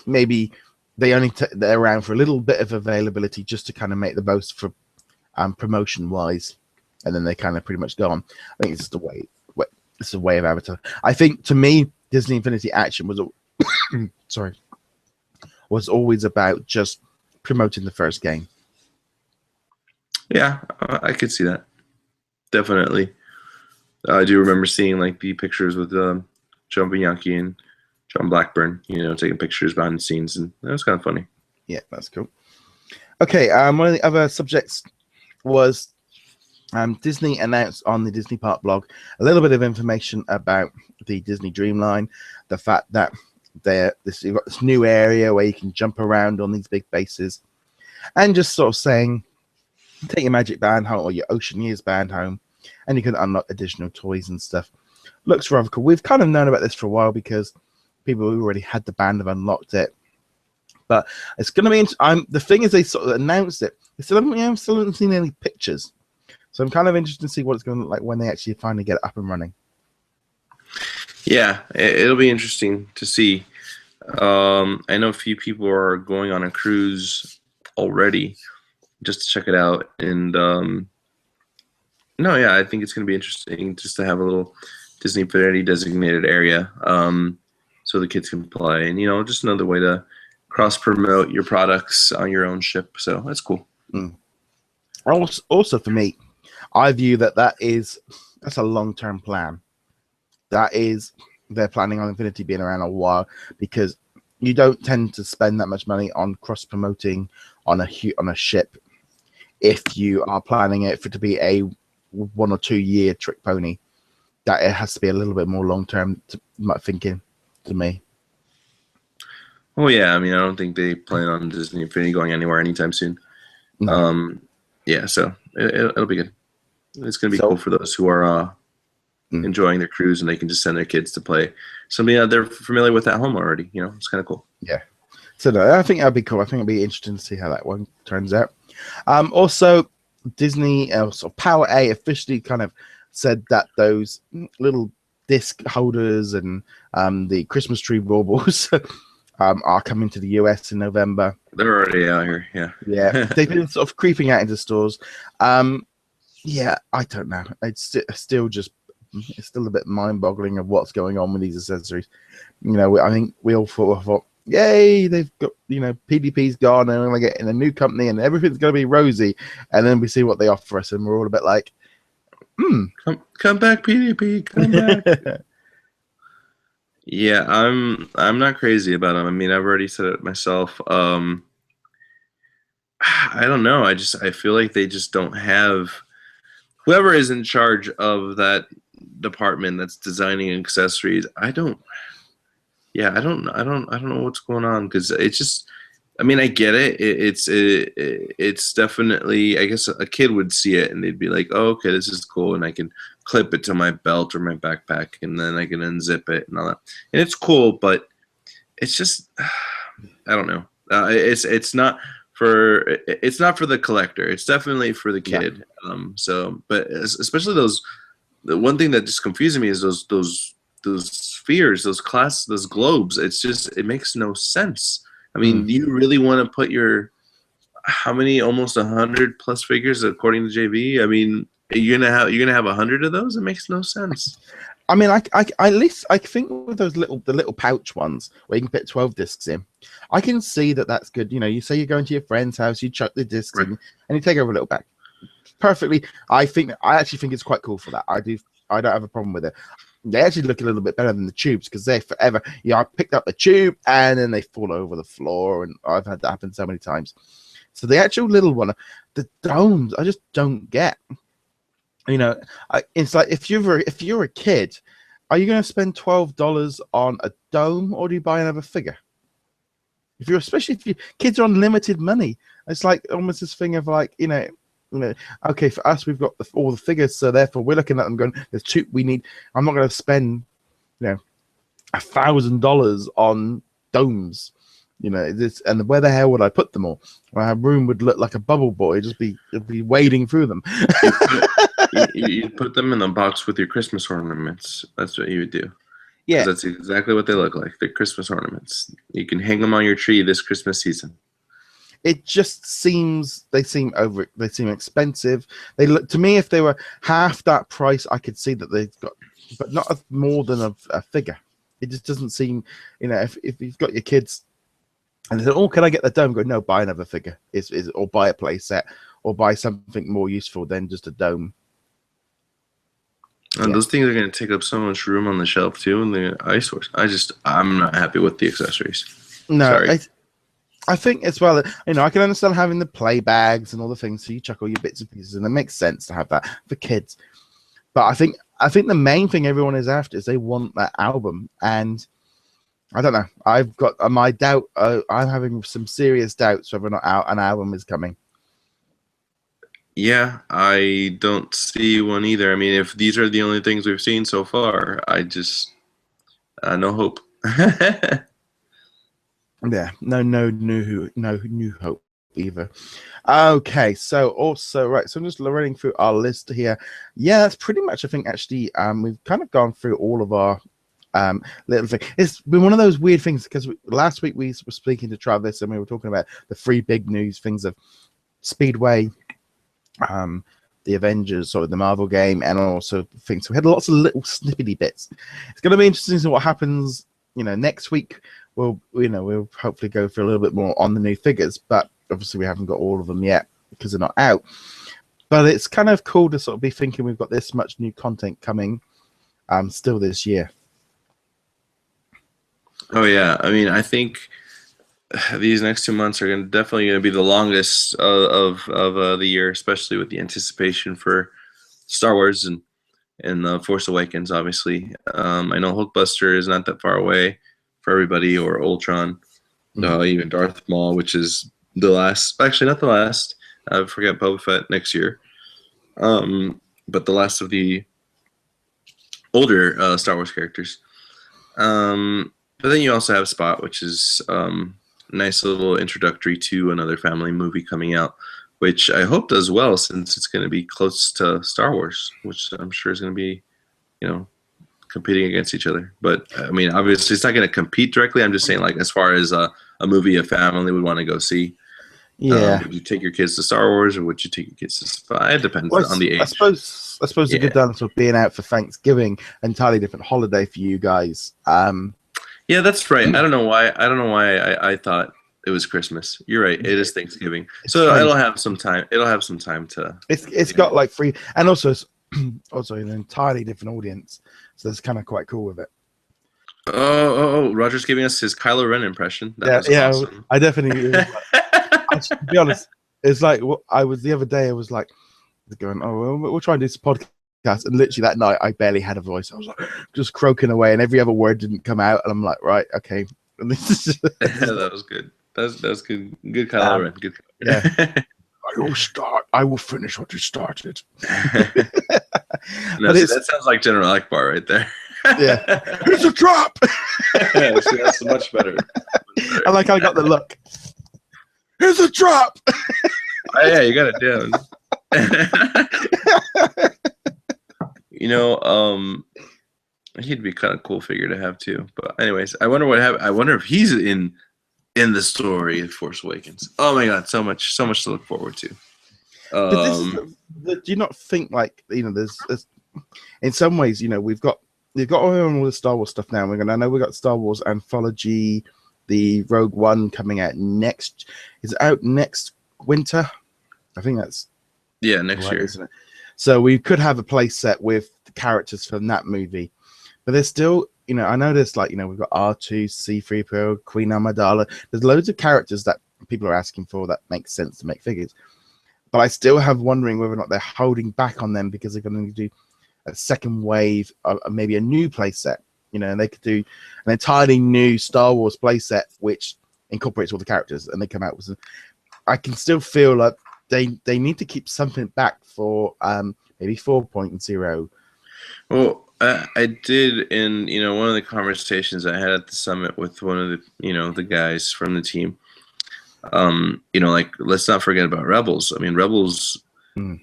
maybe they're around for a little bit of availability just to kind of make the most for promotion wise. And then they kind of pretty much go on. I think it's just it's a way of advertising. I think to me, Disney Infinity Action was always about just promoting the first game. Yeah, I could see that. Definitely. I do remember seeing like the pictures with John Bianchi and John Blackburn, taking pictures behind the scenes, and that was kind of funny. Yeah, that's cool. Okay, one of the other subjects was Disney announced on the Disney Park blog a little bit of information about the Disney Dreamline, the fact that you've got this new area where you can jump around on these big bases, and just sort of saying, take your Magic Band home or your Oceaneers Band home, and you can unlock additional toys and stuff. Looks rather cool. We've kind of known about this for a while because people who already had the band have unlocked it. But it's going to be the thing is they sort of announced it. They still haven't seen any pictures. So I'm kind of interested to see what it's going to look like when they actually finally get it up and running. Yeah, it'll be interesting to see. I know a few people are going on a cruise already just to check it out. And I think it's going to be interesting just to have a little Disney Infinity designated area so the kids can play. And, just another way to cross-promote your products on your own ship. So that's cool. Also for me, I view that's a long-term plan. They're planning on Infinity being around a while because you don't tend to spend that much money on cross-promoting on a ship if you are planning it for it to be a 1 or 2 year trick pony. That it has to be a little bit more long-term thinking to me. Oh yeah, I don't think they plan on Disney Infinity going anywhere anytime soon. No. So it'll be good. It's going to be cool for those who are enjoying their cruise, and they can just send their kids to play something that they're familiar with at home already. It's kind of cool. Yeah, So no, I think that'd be cool. I think it'd be interesting to see how that one turns out. Also, Disney, so Power A officially kind of said that those little disc holders and the Christmas tree baubles are coming to the US in November. They're already out here. Yeah. Yeah, they've been sort of creeping out into stores. Yeah, I don't know. It's still a bit mind-boggling of what's going on with these accessories. You know, I think we all thought, yay, they've got, you know, PDP's gone and we're going to get in a new company and everything's going to be rosy. And then we see what they offer us and we're all a bit like, Come back, PDP, come back. Yeah, I'm not crazy about them. I mean, I've already said it myself. I don't know. I feel like they just don't have whoever is in charge of that department that's designing accessories. I don't know what's going on, because it's just, I mean, I get it. It's definitely, I guess a kid would see it and they'd be like, oh, okay, this is cool, and I can clip it to my belt or my backpack, and then I can unzip it and all that. And it's cool, but it's just, I don't know. It's not for the collector. It's definitely for the kid. Yeah. But especially the one thing that just confuses me is those spheres, those globes. It's just, it makes no sense. I mean, do you really want to put your, how many, almost 100 plus figures according to JV? I mean, you're gonna have 100 of those? It makes no sense. I mean, I at least I think with those the little pouch ones where you can fit 12 discs in, I can see that's good. You know, you say you're going to your friend's house, you chuck the discs in, and you take over a little bag. Perfectly. I actually think it's quite cool for that. I don't have a problem with it. They actually look a little bit better than the tubes, because they're forever. I picked up the tube and then they fall over the floor, and I've had that happen so many times. So the actual little one, the domes, I just don't get. You know, it's like if you're a kid, are you going to spend $12 on a dome, or do you buy another figure? Especially if your kids are on limited money, it's like almost this thing of like, you know, okay, for us, we've got all the figures, so therefore we're looking at them going, there's two we need. I'm not going to spend, you know, $1,000 on domes, you know, this, and where the hell would I put them all? My room would look like a bubble boy, it'd be wading through them. You put them in a box with your Christmas ornaments. That's what you would do. Yeah, that's exactly what they look like. They're Christmas ornaments. You can hang them on your tree this Christmas season. It just seems they seem expensive. They look to me, if they were half that price, I could see that they've got, but not more than a figure. It just doesn't seem, you know, if you've got your kids and they say, oh, can I get the dome? Go, no, buy another figure. Or buy a play set, or buy something more useful than just a dome. And those things are going to take up so much room on the shelf too, in the ice horse. I'm not happy with the accessories. No, sorry. I think as well, you know, I can understand having the play bags and all the things, so you chuck all your bits and pieces, and it makes sense to have that for kids. But I think the main thing everyone is after is they want that album, and I don't know. I've got my doubt. I'm having some serious doubts whether or not an album is coming. Yeah, I don't see one either. I mean, if these are the only things we've seen so far, I just no hope. Yeah, no new hope either. Okay, so also right, so I'm just running through our list here. Yeah, that's pretty much, I think, actually we've kind of gone through all of our little thing. It's been one of those weird things, because last week we were speaking to Travis and we were talking about the three big news things of Speedway, the Avengers, or the Marvel game, and also things. So we had lots of little snippety bits. It's going to be interesting to see what happens, you know, next week. We'll hopefully go for a little bit more on the new figures, but obviously we haven't got all of them yet because they're not out. But it's kind of cool to sort of be thinking we've got this much new content coming still this year. Oh yeah, I mean, I think these next 2 months are definitely going to be the longest of the year, especially with the anticipation for Star Wars and The Force Awakens. Obviously, I know Hulkbuster is not that far away for everybody, or Ultron, even Darth Maul, which is the last. Actually, not the last. I forget Boba Fett next year, but the last of the older Star Wars characters. But then you also have Spot, which is nice little introductory to another family movie coming out, which I hope does well since it's going to be close to Star Wars, which I'm sure is going to be, competing against each other. But I mean, obviously, it's not going to compete directly. I'm just saying, like, as far as a movie a family would want to go see. Yeah. Would you take your kids to Star Wars, or would you take your kids to Spy? It depends on the age. I suppose the good balance of being out for Thanksgiving, entirely different holiday for you guys. Yeah, that's right. I don't know why. I thought it was Christmas. You're right. It is Thanksgiving, so it'll have some time. To. It's got like free, and also an entirely different audience, so that's kind of quite cool with it. Oh! Roger's giving us his Kylo Ren impression. That was awesome. I definitely. To be honest, it's like I was the other day. I was like going, "Oh, we'll try and do this podcast," and literally that night, I barely had a voice. I was like just croaking away, and every other word didn't come out. And I'm like, "Right, okay." And this is that was good. That was good. Good Kylo Ren. Good. Yeah. I will finish what you started. No, that sounds like General Akbar right there. Yeah, it's a trap. That's much better. I like how I got the look. It's a trap. Oh, yeah, you got it down. He'd be kind of cool figure to have too. But anyways, I wonder what happened. I wonder if he's in the story of Force Awakens. Oh my God, so much to look forward to. Do you not think there's in some ways we've got all the Star Wars stuff now. I know we got Star Wars Anthology, the Rogue One coming out next. Is it out next winter? I think that's next year, isn't it? So we could have a play set with the characters from that movie, but there's still I know there's we've got R2, C-3PO, Queen Amidala. There's loads of characters that people are asking for that makes sense to make figures. But I still have wondering whether or not they're holding back on them because they're going to do a second wave of maybe a new playset, and they could do an entirely new Star Wars playset which incorporates all the characters, and they come out with I can still feel like they need to keep something back for maybe 4.0. Well, I did in one of the conversations I had at the summit with one of the the guys from the team. Let's not forget about Rebels. I mean, Rebels,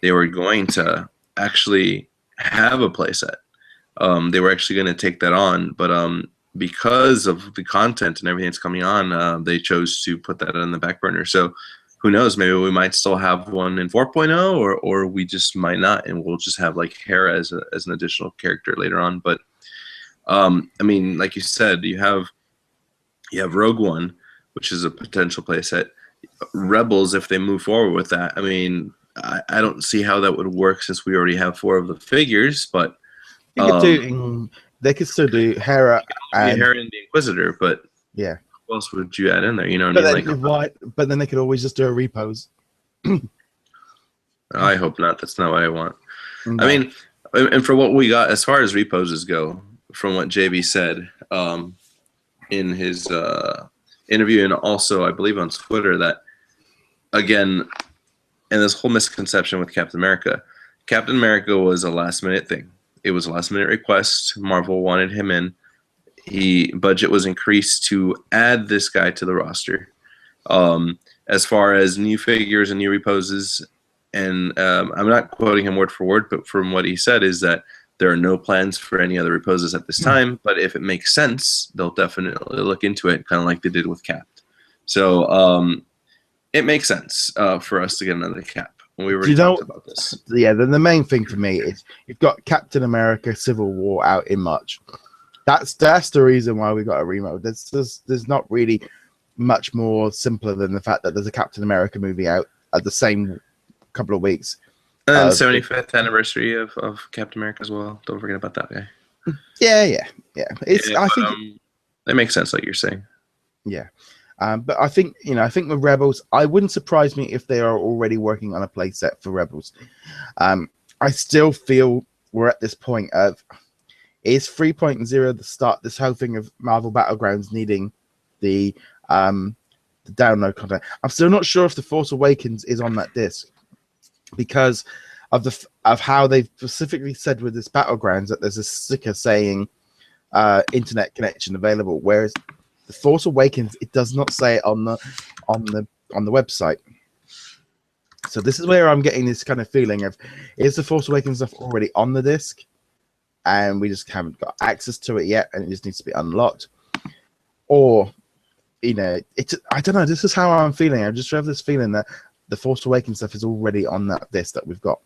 they were going to actually have a playset. They were actually going to take that on, but because of the content and everything that's coming on, they chose to put that on the back burner. So who knows? Maybe we might still have one in 4.0, or we just might not, and we'll just have like Hera as an additional character later on. But I mean, like you said, you have Rogue One, which is a potential playset. Rebels, if they move forward with that, I mean, I don't see how that would work since we already have 4 of the figures. But they could still do Hera and the Inquisitor. But yeah, what else would you add in there? But then they could always just do a repose. I hope not. That's not what I want. No. I mean, and for what we got as far as reposes go, from what JB said in his interview, and also I believe on Twitter, that again, and this whole misconception with Captain America was a last minute thing. It was a last minute request. Marvel wanted him in. Budget was increased to add this guy to the roster. As far as new figures and new reposes, and I'm not quoting him word for word, but from what he said is that there are no plans for any other reposes at this time, but if it makes sense, they'll definitely look into it, kind of like they did with Cap. So it makes sense for us to get another Cap. We already talked about this. Yeah, the main thing for me is you've got Captain America Civil War out in March. That's the reason why we got a remote. There's not really much more simpler than the fact that there's a Captain America movie out at the same couple of weeks. And 75th anniversary of Captain America as well. Don't forget about that guy. Yeah. I think that makes sense, like you're saying. Yeah, but I think with Rebels, I wouldn't surprise me if they are already working on a playset for Rebels. I still feel we're at this point of, is 3.0 the start? This whole thing of Marvel Battlegrounds needing the download content. I'm still not sure if the Force Awakens is on that disc, because of how they've specifically said with this Battlegrounds that there's a sticker saying internet connection available, whereas The Force Awakens, it does not say it on the website. So this is where I'm getting this kind of feeling of, is the Force Awakens stuff already on the disc and we just haven't got access to it yet and it just needs to be unlocked? Or, you know, I don't know, this is how I'm feeling. I just have this feeling that the Force Awakens stuff is already on that disc that we've got.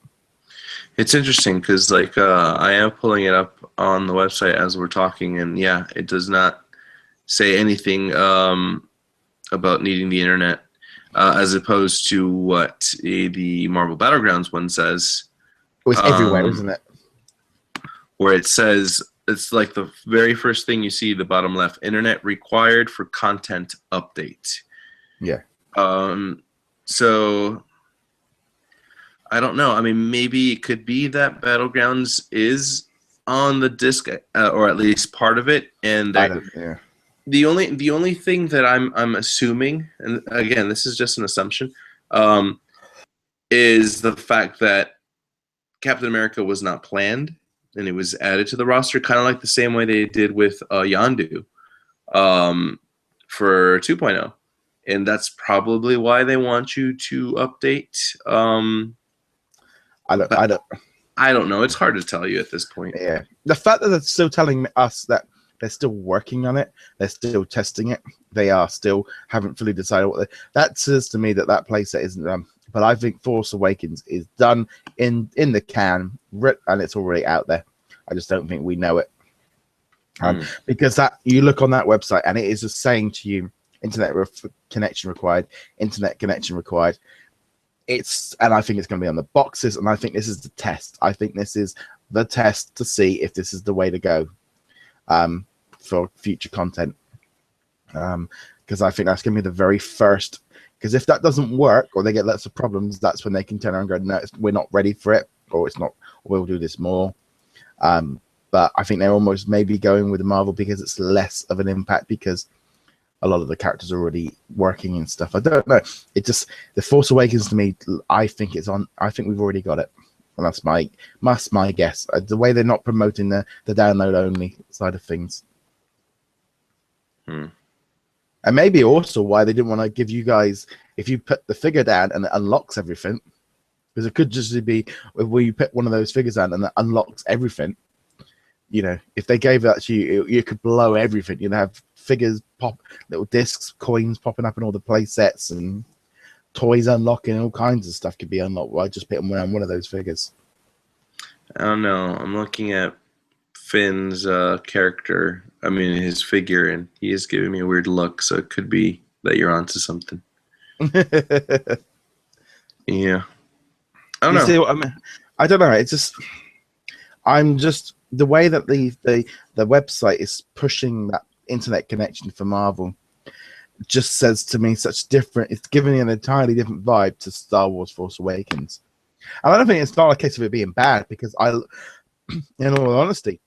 It's interesting because, like, I am pulling it up on the website as we're talking, and yeah, it does not say anything about needing the internet, as opposed to what the Marvel Battlegrounds one says. Oh, it's everywhere, isn't it? Where it says, it's like the very first thing you see, the bottom left, internet required for content update. Yeah. So I don't know. I mean, maybe it could be that Battlegrounds is on the disc, or at least part of it, and Yeah. the only thing that I'm assuming, and again, this is just an assumption, is the fact that Captain America was not planned and it was added to the roster, kind of like the same way they did with Yondu for 2.0, and that's probably why they want you to update. I don't know. It's hard to tell you at this point. Yeah, the fact that they're still telling us that they're still working on it, they're still testing it, they are still haven't fully decided what that says to me that playset isn't done. But I think Force Awakens is done in the can, and it's already out there. I just don't think we know it, because that you look on that website and it is just saying to you, internet connection required, internet connection required. And I think it's going to be on the boxes, and I think this is the test. I think this is the test to see if this is the way to go for future content, because I think that's going to be the very first. Because if that doesn't work or they get lots of problems, that's when they can turn around and go, no, we're not ready for it, or it's not. We'll do this more. But I think they're almost maybe going with the Marvel because it's less of an impact, because a lot of the characters are already working and stuff. I don't know. It just, the Force Awakens to me, I think it's on. I think we've already got it, and that's my guess. The way they're not promoting the download only side of things, and maybe also why they didn't want to give you guys, if you put the figure down and it unlocks everything, because it could just be where you put one of those figures down and it unlocks everything. You know, if they gave that to you, you could blow everything. You'd have figures pop, little discs, coins popping up in all the play sets, and toys unlocking, all kinds of stuff could be unlocked. Well, I just put them around one of those figures. I don't know. I'm looking at Finn's character. I mean, his figure, and he is giving me a weird look. So it could be that you're onto something. Yeah. I don't know. See what I mean? I don't know. It's just, I'm just the way that the website is pushing that internet connection for Marvel just says to me such different. It's giving me an entirely different vibe to Star Wars Force Awakens, and I don't think it's not a case of it being bad, because in all honesty,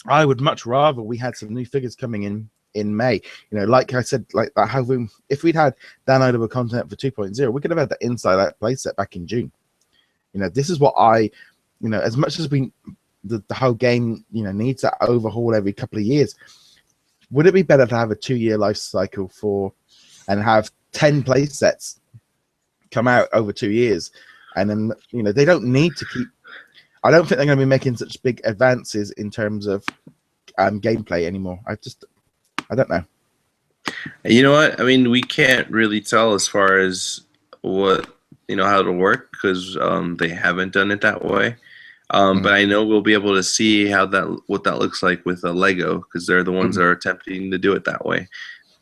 I would much rather we had some new figures coming in May. You know, like I said, like that. If we'd had downloadable content for 2.0, we could have had that inside out playset back in June. You know, this is what as much as the whole game, needs that overhaul every couple of years. Would it be better to have a 2-year life cycle and have 10 play sets come out over 2 years? And then, they don't need to keep, I don't think they're going to be making such big advances in terms of gameplay anymore. I don't know. You know what? I mean, we can't really tell as far as what, how it'll work, because they haven't done it that way. But I know we'll be able to see what that looks like with Lego, because they're the ones that are attempting to do it that way.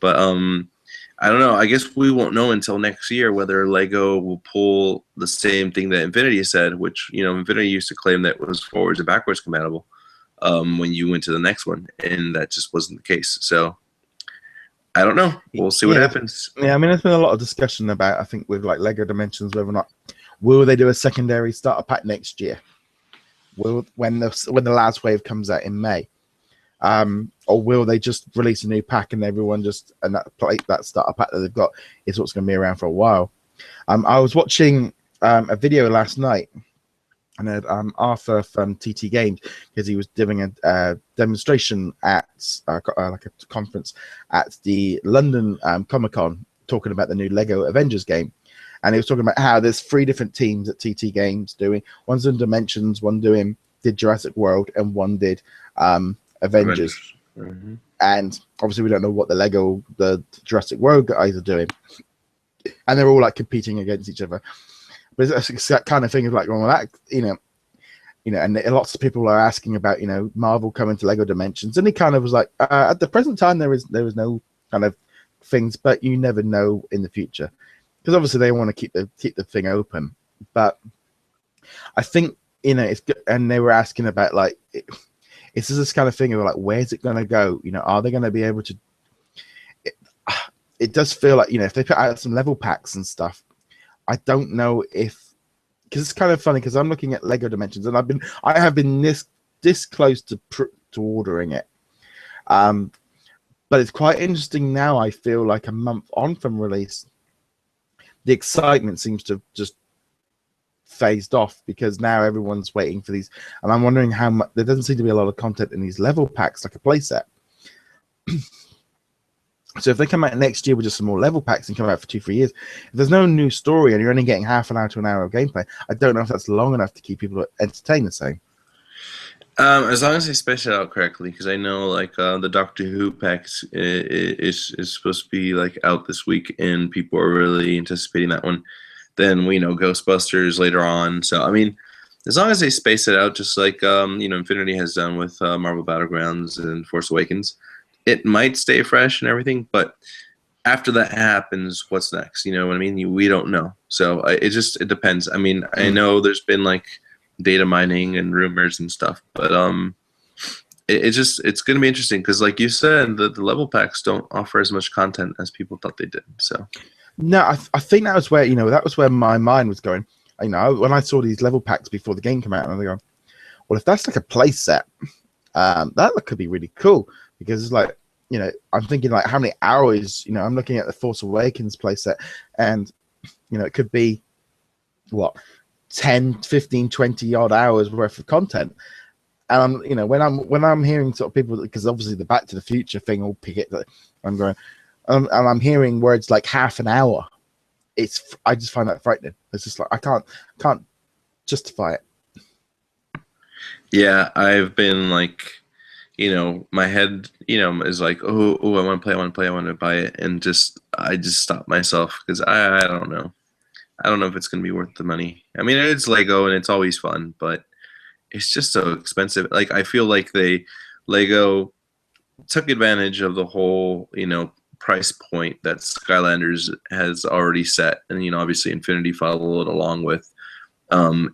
But I don't know. I guess we won't know until next year whether Lego will pull the same thing that Infinity said, which Infinity used to claim that was forwards and backwards compatible when you went to the next one, and that just wasn't the case. So I don't know. We'll see what happens. Yeah, I mean, there's been a lot of discussion about, I think, with like Lego Dimensions, whether or not will they do a secondary starter pack next year. When the last wave comes out in May, or will they just release a new pack and everyone that starter pack that they've got is what's going to be around for a while? I was watching a video last night and had Arthur from TT Games, because he was doing a demonstration at like a conference at the London Comic Con, talking about the new Lego Avengers game. And he was talking about how there's 3 different teams at TT Games doing. One's in Dimensions, one did Jurassic World, and one did Avengers. Mm-hmm. And obviously we don't know what the Jurassic World guys are doing. And they're all like competing against each other. But it's that kind of thing of like, well, that, you know, and lots of people are asking about, Marvel coming to Lego Dimensions. And he kind of was like, at the present time, there is no kind of things, but you never know in the future. Because obviously they want to keep the thing open. But I think, it's good. And they were asking about like, it's this kind of thing of like, where's it going to go? Are they going to be able to, it does feel like, if they put out some level packs and stuff, I don't know if, because it's kind of funny, because I'm looking at Lego Dimensions and I have been this close to ordering it. But it's quite interesting now. I feel like a month on from release, the excitement seems to have just phased off, because now everyone's waiting for these. And I'm wondering how much, there doesn't seem to be a lot of content in these level packs, like a playset. So if they come out next year with just some more level packs and come out for 2-3 years, if there's no new story and you're only getting half an hour to an hour of gameplay, I don't know if that's long enough to keep people entertained the same. As long as they space it out correctly, because I know like the Doctor Who packs is supposed to be like out this week, and people are really anticipating that one. Then we know Ghostbusters later on. So I mean, as long as they space it out, just like Infinity has done with Marvel Battlegrounds and Force Awakens, it might stay fresh and everything. But after that happens, what's next? You know what I mean? We don't know. So it depends. I mean, I know there's been like data mining and rumors and stuff, but it's going to be interesting, because like you said, the level packs don't offer as much content as people thought they did. So no, I think that was where that was where my mind was going. When I saw these level packs before the game came out, and I go, well, if that's like a play set, that could be really cool, because it's like, I'm thinking like how many hours, I'm looking at the Force Awakens play set, and it could be what, 10, 15, 20 odd hours worth of content. And when I'm hearing sort of people, because obviously the Back to the Future thing will pick it, I'm going, and I'm hearing words like half an hour. I just find that frightening. It's just like, I can't justify it. Yeah, I've been like, my head, is like, oh, I want to buy it, and I just stop myself, because I don't know. I don't know if it's going to be worth the money. I mean, it's Lego and it's always fun, but it's just so expensive. Like, I feel like Lego took advantage of the whole, price point that Skylanders has already set. And, obviously Infinity followed along with. For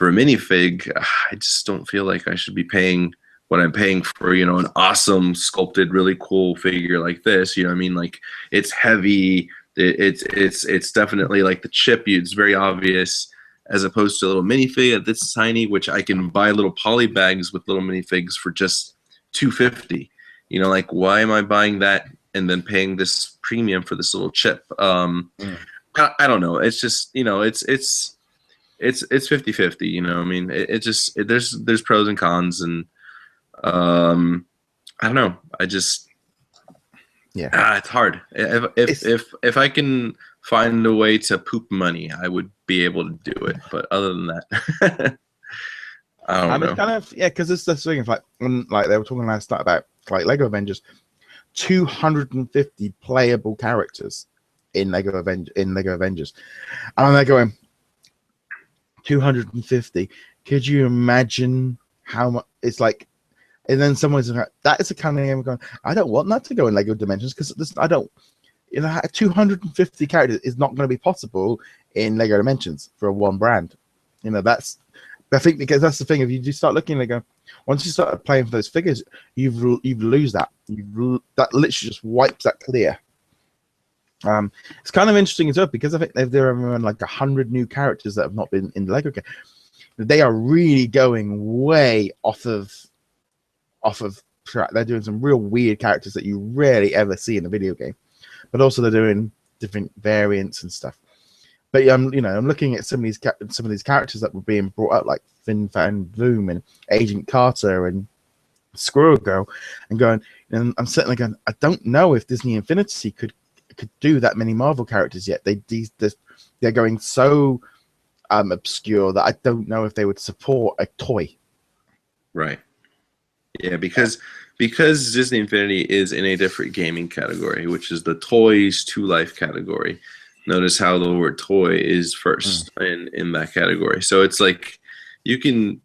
a minifig, I just don't feel like I should be paying what I'm paying for, an awesome sculpted, really cool figure like this. You know what I mean? Like, it's heavy. It's definitely like the chip. It's very obvious, as opposed to a little minifig that's tiny, which I can buy little poly bags with little minifigs for just $2.50. Like, why am I buying that and then paying this premium for this little chip? I don't know. It's just, it's 50-50. I mean, there's pros and cons, and I don't know. Yeah, it's hard. If I can find a way to poop money, I would be able to do it. But other than that, I don't know. Kind of, yeah, because it's the thing of like, when like they were talking last night about like Lego Avengers, 250 playable characters in Lego Avengers, and I'm there going, 250. Could you imagine how much it's like? And then someone's like, that is the kind of game I'm going, I don't want that to go in Lego Dimensions, because I don't, 250 characters is not going to be possible in Lego Dimensions for one brand. That's, I think, because that's the thing. If you just start looking, Lego, once you start playing for those figures, you lose that. That literally just wipes that clear. It's kind of interesting as well, because I think there are like 100 new characters that have not been in the Lego game. They are really going way off of track. They're doing some real weird characters that you rarely ever see in a video game, but also they're doing different variants and stuff. But I'm looking at some of these characters that were being brought up, like Fin Fan Voom and Agent Carter and Squirrel Girl, and going, and I'm certainly going, I don't know if Disney Infinity could do that many Marvel characters yet. They're going so obscure that I don't know if they would support a toy. Right. Yeah, because Disney Infinity is in a different gaming category, which is the toys to life category. Notice how the word toy is first in that category. So it's like you can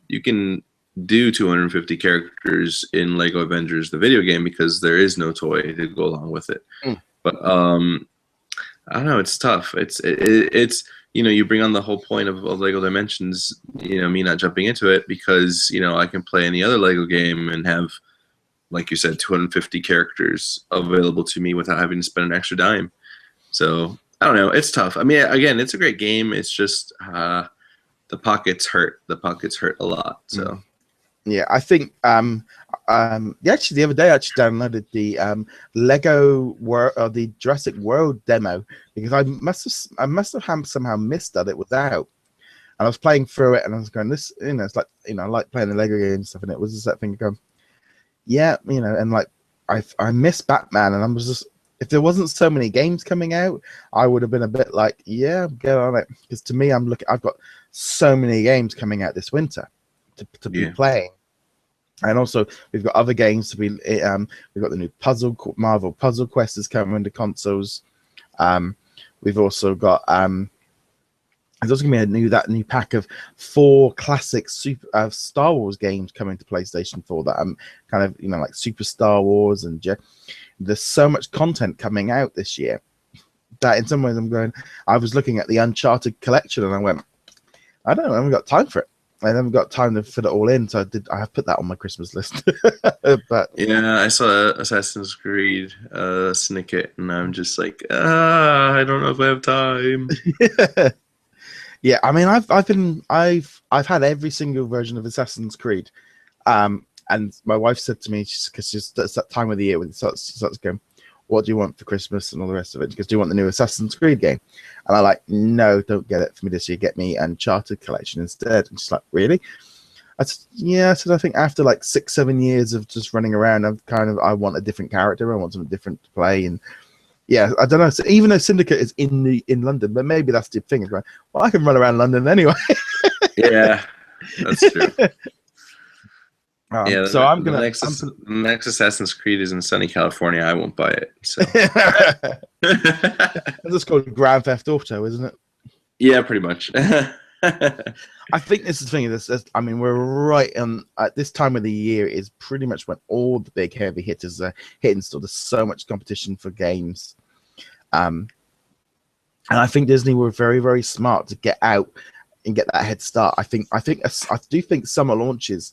do 250 characters in Lego Avengers the video game because there is no toy to go along with it. But I don't know, it's tough. It's you bring on the whole point of Lego Dimensions, me not jumping into it because I can play any other Lego game and have, like you said, 250 characters available to me without having to spend an extra dime. So I don't know, it's tough. I mean, again, it's a great game. It's just the pockets hurt. The pockets hurt a lot. So yeah, I think actually the other day I actually downloaded the Lego World, the Jurassic World demo, because I must have somehow missed that it was out. And I was playing through it and I was going, this, it's like, I like playing the Lego game and stuff, and it was just that thing going, yeah, and like I miss Batman, and I was just, if there wasn't so many games coming out, I would have been a bit like, yeah, get on it, because to me, I've got so many games coming out this winter to be playing. And also, we've got other games to be. We've got the new Marvel Puzzle Quest is coming to consoles. We've also got. There's also going to be that new pack of 4 classic Star Wars games coming to PlayStation 4. That I'm kind of like Super Star Wars, and there's so much content coming out this year that in some ways I'm going. I was looking at the Uncharted collection and I went, I haven't got time for it. I haven't got time to fit it all in, so I have put that on my Christmas list. But yeah, I saw Assassin's Creed Syndicate, and I'm just like, I don't know if I have time. Yeah, I mean, I've had every single version of Assassin's Creed, and my wife said to me, because it's that time of the year when it starts going, what do you want for Christmas and all the rest of it? Because do you want the new Assassin's Creed game? And I like, no, don't get it for me this year. Get me Uncharted collection instead. And she's like, really? I said, yeah. I said, I think after like 6-7 years of just running around, I want a different character. I want something different to play. And yeah, I don't know. So even though Syndicate is in London, but maybe that's the thing. Well, I can run around London anyway. Yeah, that's true. So I'm gonna next Assassin's Creed is in sunny California. I won't buy it. So it's called Grand Theft Auto, isn't it? Yeah, pretty much. I think this is the thing. I mean, we're right at this time of the year is pretty much when all the big heavy hitters are hitting. Still, there's so much competition for games, and I think Disney were very, very smart to get out and get that head start. I do think summer launches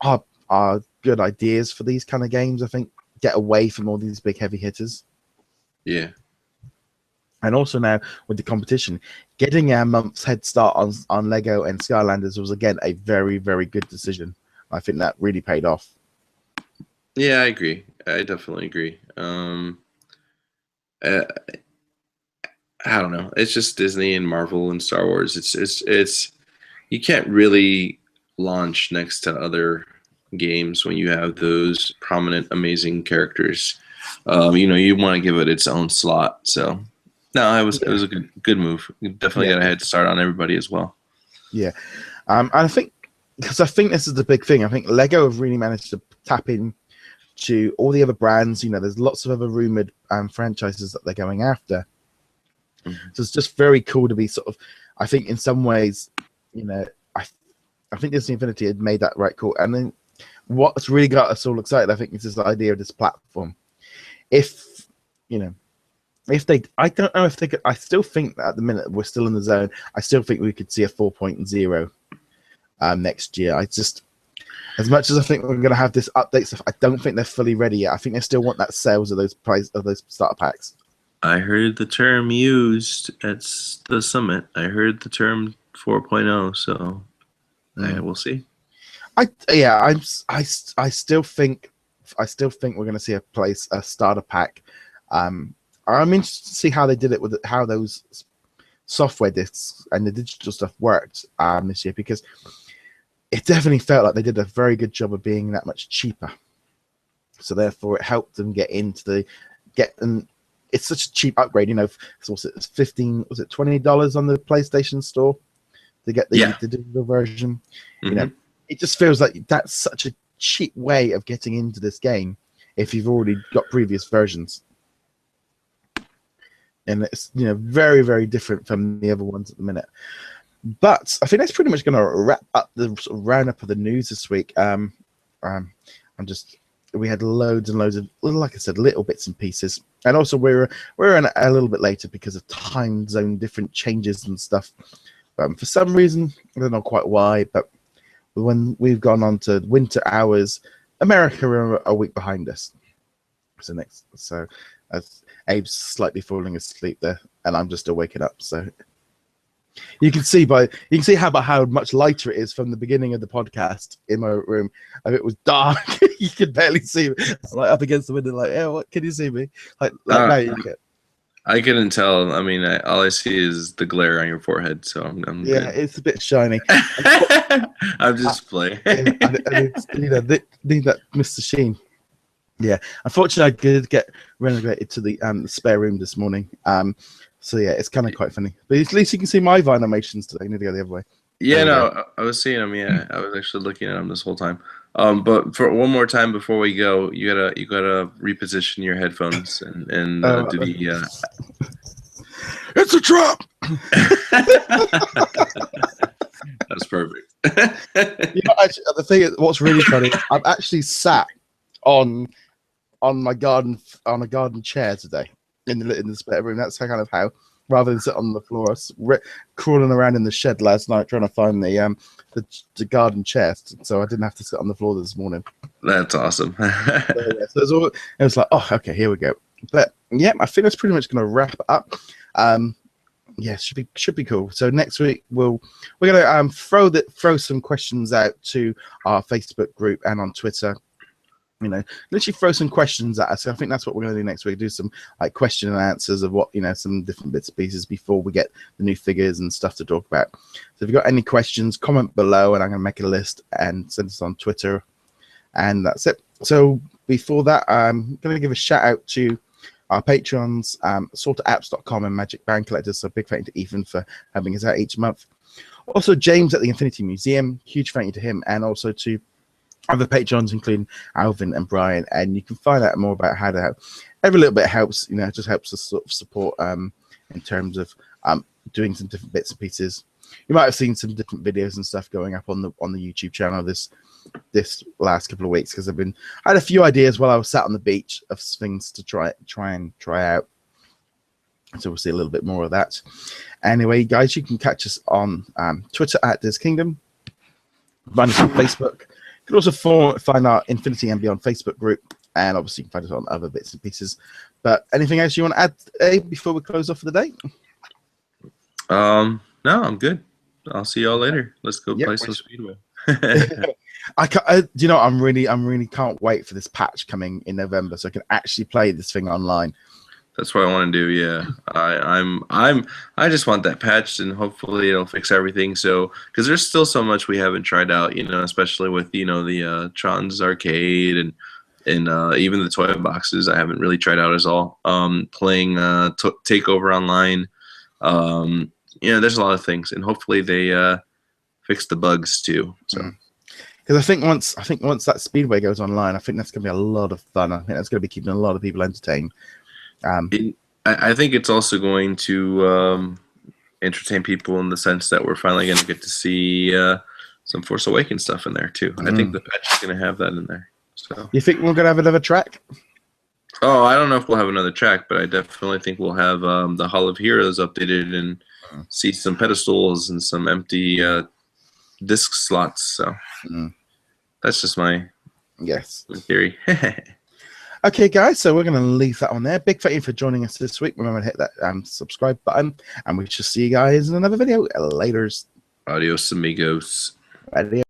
are good ideas for these kind of games. I think get away from all these big heavy hitters. Yeah. And also now with the competition, getting a month's head start on Lego and Skylanders was again a very, very good decision. I think that really paid off. Yeah, I agree. I definitely agree. I don't know. It's just Disney and Marvel and Star Wars. It's you can't really launch next to other games when you have those prominent, amazing characters. You want to give it its own slot. So no, it was a good move. You definitely got a head start on everybody as well. Yeah, and I think this is the big thing. I think Lego have really managed to tap in to all the other brands. There's lots of other rumored franchises that they're going after. Mm-hmm. So it's just very cool to be sort of. I think in some ways, I think Disney Infinity had made that right call. And then what's really got us all excited, I think, is this idea of this platform. If they, I don't know if they could, I still think that at the minute we're still in the zone. I still think we could see a 4.0 next year. As much as I think we're going to have this update stuff, I don't think they're fully ready yet. I think they still want that sales of those starter packs. I heard the term used at the summit. I heard the term 4.0, so we'll see. I still think we're going to see a starter pack. I'm interested to see how they did it with how those software discs and the digital stuff worked this year, because it definitely felt like they did a very good job of being that much cheaper. So therefore, it helped them get into the it's such a cheap upgrade. You know, so was it $20 on the PlayStation Store to get the digital version? Mm-hmm. You know, it just feels like that's such a cheap way of getting into this game if you've already got previous versions. And it's, you know, very, very different from the other ones at the minute. But I think that's pretty much going to wrap up the sort of roundup of the news this week. We had loads and loads of, like I said, little bits and pieces, and also we're in a little bit later because of time zone different changes and stuff. For some reason, I don't know quite why, but when we've gone on to winter hours, America are a week behind us. So Abe's slightly falling asleep there, and I'm just still waking up. So you can see how much lighter it is from the beginning of the podcast in my room. If it was dark, you could barely see me. I'm like up against the window, like, "Yeah, what can you see me?" Like now you can. I couldn't tell. I mean, all I see is the glare on your forehead, so I'm yeah, good. It's a bit shiny. I'm just playing. Need that Mr. Sheen. Yeah, unfortunately, I did get relegated to the spare room this morning. So yeah, it's kind of quite funny. But at least you can see my Vinimations today. I need to go the other way. Yeah, no, I was seeing them. Yeah, I was actually looking at them this whole time. But for one more time before we go, you gotta reposition your headphones and do the. It's a trap. That's perfect. You know, actually, the thing is, what's really funny, I've actually sat on a garden chair today in the spare room. That's kind of how, rather than sit on the floor, I was crawling around in the shed last night trying to find the garden chest, so I didn't have to sit on the floor this morning. That's awesome. So it was like, oh, okay, here we go. But yeah, I think that's pretty much going to wrap it up. Yeah, should be cool. So next week we're gonna throw some questions out to our Facebook group and on Twitter. You know, literally throw some questions at us. So I think that's what we're going to do next week. Do some like question and answers of what, you know, some different bits and pieces before we get the new figures and stuff to talk about. So if you've got any questions, comment below, and I'm going to make a list and send us on Twitter. And that's it. So before that, I'm going to give a shout out to our patrons, sorterapps.com and Magic Band Collectors. So big thank you to Ethan for having us out each month. Also James at the Infinity Museum, huge thank you to him, and also to other patrons, including Alvin and Brian. And you can find out more about how to help. Every little bit helps, you know, it just helps us sort of support in terms of doing some different bits and pieces. You might have seen some different videos and stuff going up on the YouTube channel this last couple of weeks, because I had a few ideas while I was sat on the beach of things to try out. So we'll see a little bit more of that. Anyway, guys, you can catch us on Twitter at DizKingdom. Find us on Facebook. You can also find our Infinity and Beyond Facebook group, and obviously you can find us on other bits and pieces. But anything else you want to add, Abe, before we close off for the day? No, I'm good. I'll see y'all later. Let's go play some Speedway. You know, I'm really can't wait for this patch coming in November, so I can actually play this thing online. That's what I want to do. Yeah, I just want that patched, and hopefully it'll fix everything. So, because there's still so much we haven't tried out, you know, especially with, you know, the Tron's Arcade and even the toy boxes I haven't really tried out as all. Playing Takeover Online. You know, there's a lot of things, and hopefully they fix the bugs too. So. Because I think once that Speedway goes online, I think that's going to be a lot of fun. I think that's going to be keeping a lot of people entertained. I think it's also going to entertain people in the sense that we're finally going to get to see some Force Awakens stuff in there too. I think the patch is going to have that in there. So you think we're going to have another track? Oh, I don't know if we'll have another track, but I definitely think we'll have the Hall of Heroes updated and see some pedestals and some empty disc slots. So that's just my theory. Okay, guys, so we're going to leave that on there. Big thank you for joining us this week. Remember to hit that subscribe button, and we shall see you guys in another video. Laters. Adios, amigos. Adios.